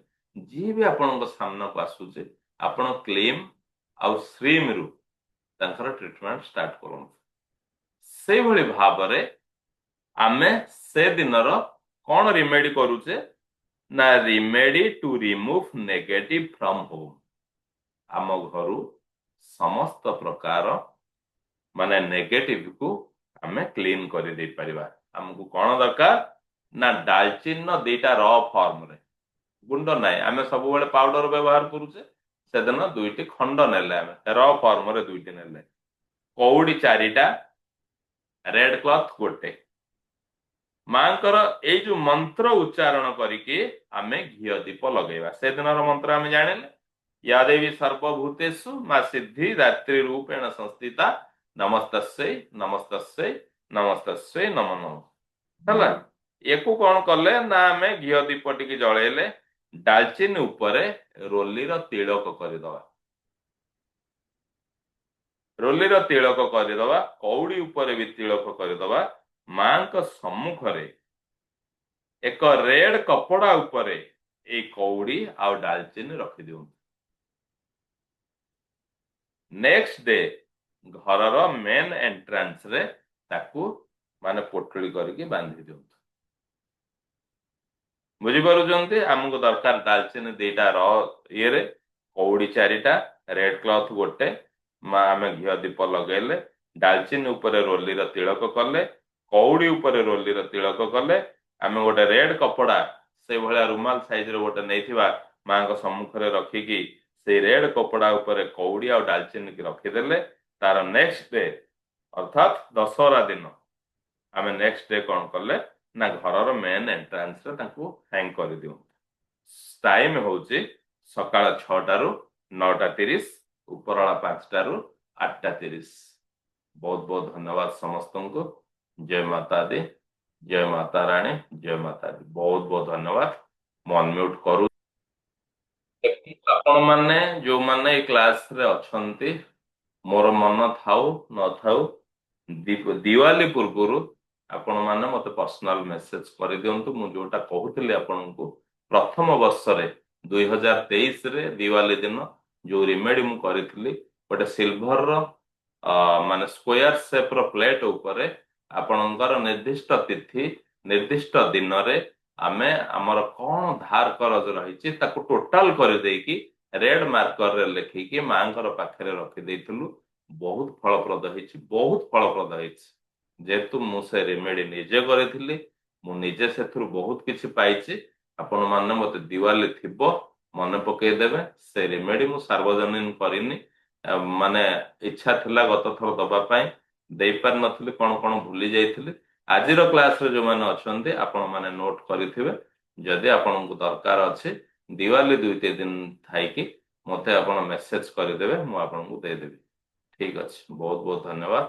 ଯିଏ ବି ଆପଣଙ୍କ ସାମ୍ନାକୁ ଆସୁଛି ଆପଣ କ୍ଲିମ୍ ଆଉ ଶ୍ରୀମରୁ ତାଙ୍କର ଟ୍ରିଟମେଣ୍ଟ ଷ୍ଟାର୍ଟ କରନ୍ତୁ। ସେଇଭଳି ଭାବରେ ଆମେ ସେଦିନର କଣ ରିମେଡି କରୁଛେ ନା, remedy to remove negative from home. ଆମ ଘରୁ ସମସ୍ତ ପ୍ରକାର ମାନେ ନେଗେଟିଭକୁ ଆମେ କ୍ଲିନ୍ କରିଦେଇ ପାରିବା। ଆମକୁ କଣ ଦରକାର ନା, ଡାଲଚିନିର 2ଟା ର ଫର୍ମରେ, ଗୁଣ୍ଡ ନାହିଁ, ଆମେ ସବୁବେଳେ ପାଉଡର ବ୍ୟବହାର କରୁଛେ, ସେଦିନ 2ଟି ଖଣ୍ଡ ନେଲେ, ଆମେ ର ଫର୍ମରେ 2ଟି ନେଲେ, କଉଡି 4ଟା, ରେଡ୍ କ୍ଲଥ 1। ମାଙ୍କର ଏଇ ଯୋଉ ମନ୍ତ୍ର ଉଚ୍ଚାରଣ କରିକି ଆମେ ଘିଅ ଦୀପ ଲଗେଇବା। ସେଦିନର ମନ୍ତ୍ର ଆମେ ଜାଣିଲେ, ୟା ଦେବୀ ସର୍ବଭୂତେଷୁ ମା ସିଦ୍ଧି ଦାତ୍ରୀ ରୂପେଣ ସଂସ୍ଥିତା ନମସ୍ତସ୍ୟୈ ନମସ୍ତସ୍ୟୈ ନମସ୍ତସ୍ୟୈ ନମଃ ନମଃ ହେଲା। ୟାକୁ କଣ କଲେ ନା, ଆମେ ଘିଅ ଦୀପ ଟିକେ ଜଳେଇଲେ, ଡାଲଚିନି ଉପରେ ରୋଲିର ତିଳକ କରିଦବା। ରୋଲିର ତିଳକ କରିଦବା, କଉଡି ଉପରେ ବି ତିଳକ କରିଦବା। ମାଙ୍କ ସମ୍ମୁଖରେ ଏକ ରେଡ କପଡା ଉପରେ ଏଇ କଉଡି ଆଉ ଡାଲଚିନି ରଖିଦିଅନ୍ତୁ। ନେକ୍ସଟ ଡେ ଘରର ମେନ୍ ଏଣ୍ଟ୍ରାନ୍ସ ରେ ତାକୁ ମାନେ ପୋଟଳି କରିକି ବାନ୍ଧି ଦିଅନ୍ତୁ। ବୁଝିପାରୁଛନ୍ତି? ଆମକୁ ଦରକାର ଡାଲଚିନି ଦିଟା ଇଏରେ, କଉଡି ଚାରିଟା, ରେଡ କ୍ଲଥ ଗୋଟେ, ଆମେ ଘିଅ ଦୀପ ଲଗେଇଲେ, ଡାଲଚିନି ଉପରେ ରୋଲିର ତିଳକ କଲେ, କଉଡି ଉପରେ ରୋଲିର ତିଳକ କଲେ, ଆମେ ଗୋଟେ ରେଡ କପଡା ସେଇଭଳିଆ ରୁମାଲ ସାଇଜରେ ଗୋଟେ ନେଇଥିବା ମାଙ୍କ ସମ୍ମୁଖରେ ରଖିକି ସେଇ ରେଡ କପଡା ଉପରେ କଉଡି ଆଉ ଡାଲଚିନି କି ରଖିଦେଲେ। ତାର ନେକ୍ସଟ ଡେ ଅର୍ଥାତ୍ ଦଶହରା ଦିନ ଆମେ ନେକ୍ସଟ ଡେ କଣ କଲେ ନା ଘରର ମେନ୍ ଏଣ୍ଟ୍ରାନ୍ସ ରେ ତାଙ୍କୁ ହ୍ୟାଙ୍ଗ କରିଦିଅନ୍ତୁ। ଟାଇମ ହଉଛି ସକାଳ 6ଟାରୁ 9ଟା 30, ଉପରଳା 5ଟାରୁ 8ଟା 30। ବହୁତ ବହୁତ ଧନ୍ୟବାଦ ସମସ୍ତଙ୍କୁ। ଜୟ ମାତା ଦି, ଜୟ ମାତା ରାଣୀ, ଜୟ ମାତା ଦି। ବହୁତ ବହୁତ ଧନ୍ୟବାଦ। ମୁଁ ଅନମ୍ୟୁଟ କରୁ। ଆପଣ ମାନେ ଯୋଉମାନେ ଏଇ କ୍ଲାସରେ ଅଛନ୍ତି, ମୋର ମନ ଥାଉ ନଥାଉ, ଦିୱାଲି ପୂର୍ବରୁ ଆପଣ ମାନେ ମତେ ପର୍ସନାଲ ମେସେଜ କରିଦିଅନ୍ତୁ। ମୁଁ ଯୋଉଟା କହୁଥିଲି ଆପଣଙ୍କୁ ପ୍ରଥମ ବର୍ଷରେ 2023ରେ ଦିୱାଲି ଦିନ ଯୋଉ ରିମେଡି ମୁଁ କରିଥିଲି, ଗୋଟେ ସିଲଭରର ମାନେ ସ୍କୋୟାର ସେପର ପ୍ଲେଟ ଉପରେ ଆପଣଙ୍କର ନିର୍ଦ୍ଦିଷ୍ଟ ତିଥି ନିର୍ଦ୍ଦିଷ୍ଟ ଦିନରେ ଆମେ ଆମର କଣ ଧାର କରଜ ରହିଛି ତାକୁ ଟୋଟାଲ କରିଦେଇକି ରେଡ ମାର୍କରରେ ଲେଖିକି ମାଙ୍କର ପାଖରେ ରଖିଦେଇଥିଲୁ। ବହୁତ ଫଳପ୍ରଦ ହେଇଛି, ବହୁତ ଫଳପ୍ରଦ ହେଇଛି। ଯେହେତୁ ମୁଁ ସେ ରେମେଡି ନିଜେ କରିଥିଲି, ମୁଁ ନିଜେ ସେଥିରୁ ବହୁତ କିଛି ପାଇଛି। ଆପଣ ମାନେ ମତେ ଦିୱାଲି ଥିବ ମନେ ପକେଇଦେବେ। ସେ ରେମେଡି ମୁଁ ସାର୍ବଜନୀନ କରିନି, ମାନେ ଇଚ୍ଛା ଥିଲା ଗତ ଥର ଦବା ପାଇଁ, ଦେଇପାରିନଥିଲି, କଣ କଣ ଭୁଲି ଯାଇଥିଲି। ଆଜିର କ୍ଲାସରେ ଯୋଉମାନେ ଅଛନ୍ତି ଆପଣ ମାନେ ନୋଟ କରିଥିବେ। ଯଦି ଆପଣଙ୍କୁ ଦରକାର ଅଛି ଦିୱାଲି 2-3 ଦିନ ଥାଇକି ମତେ ଆପଣ ମେସେଜ କରିଦେବେ, ମୁଁ ଆପଣଙ୍କୁ ଦେଇଦେବି। ଠିକ ଅଛି, ବହୁତ ବହୁତ ଧନ୍ୟବାଦ।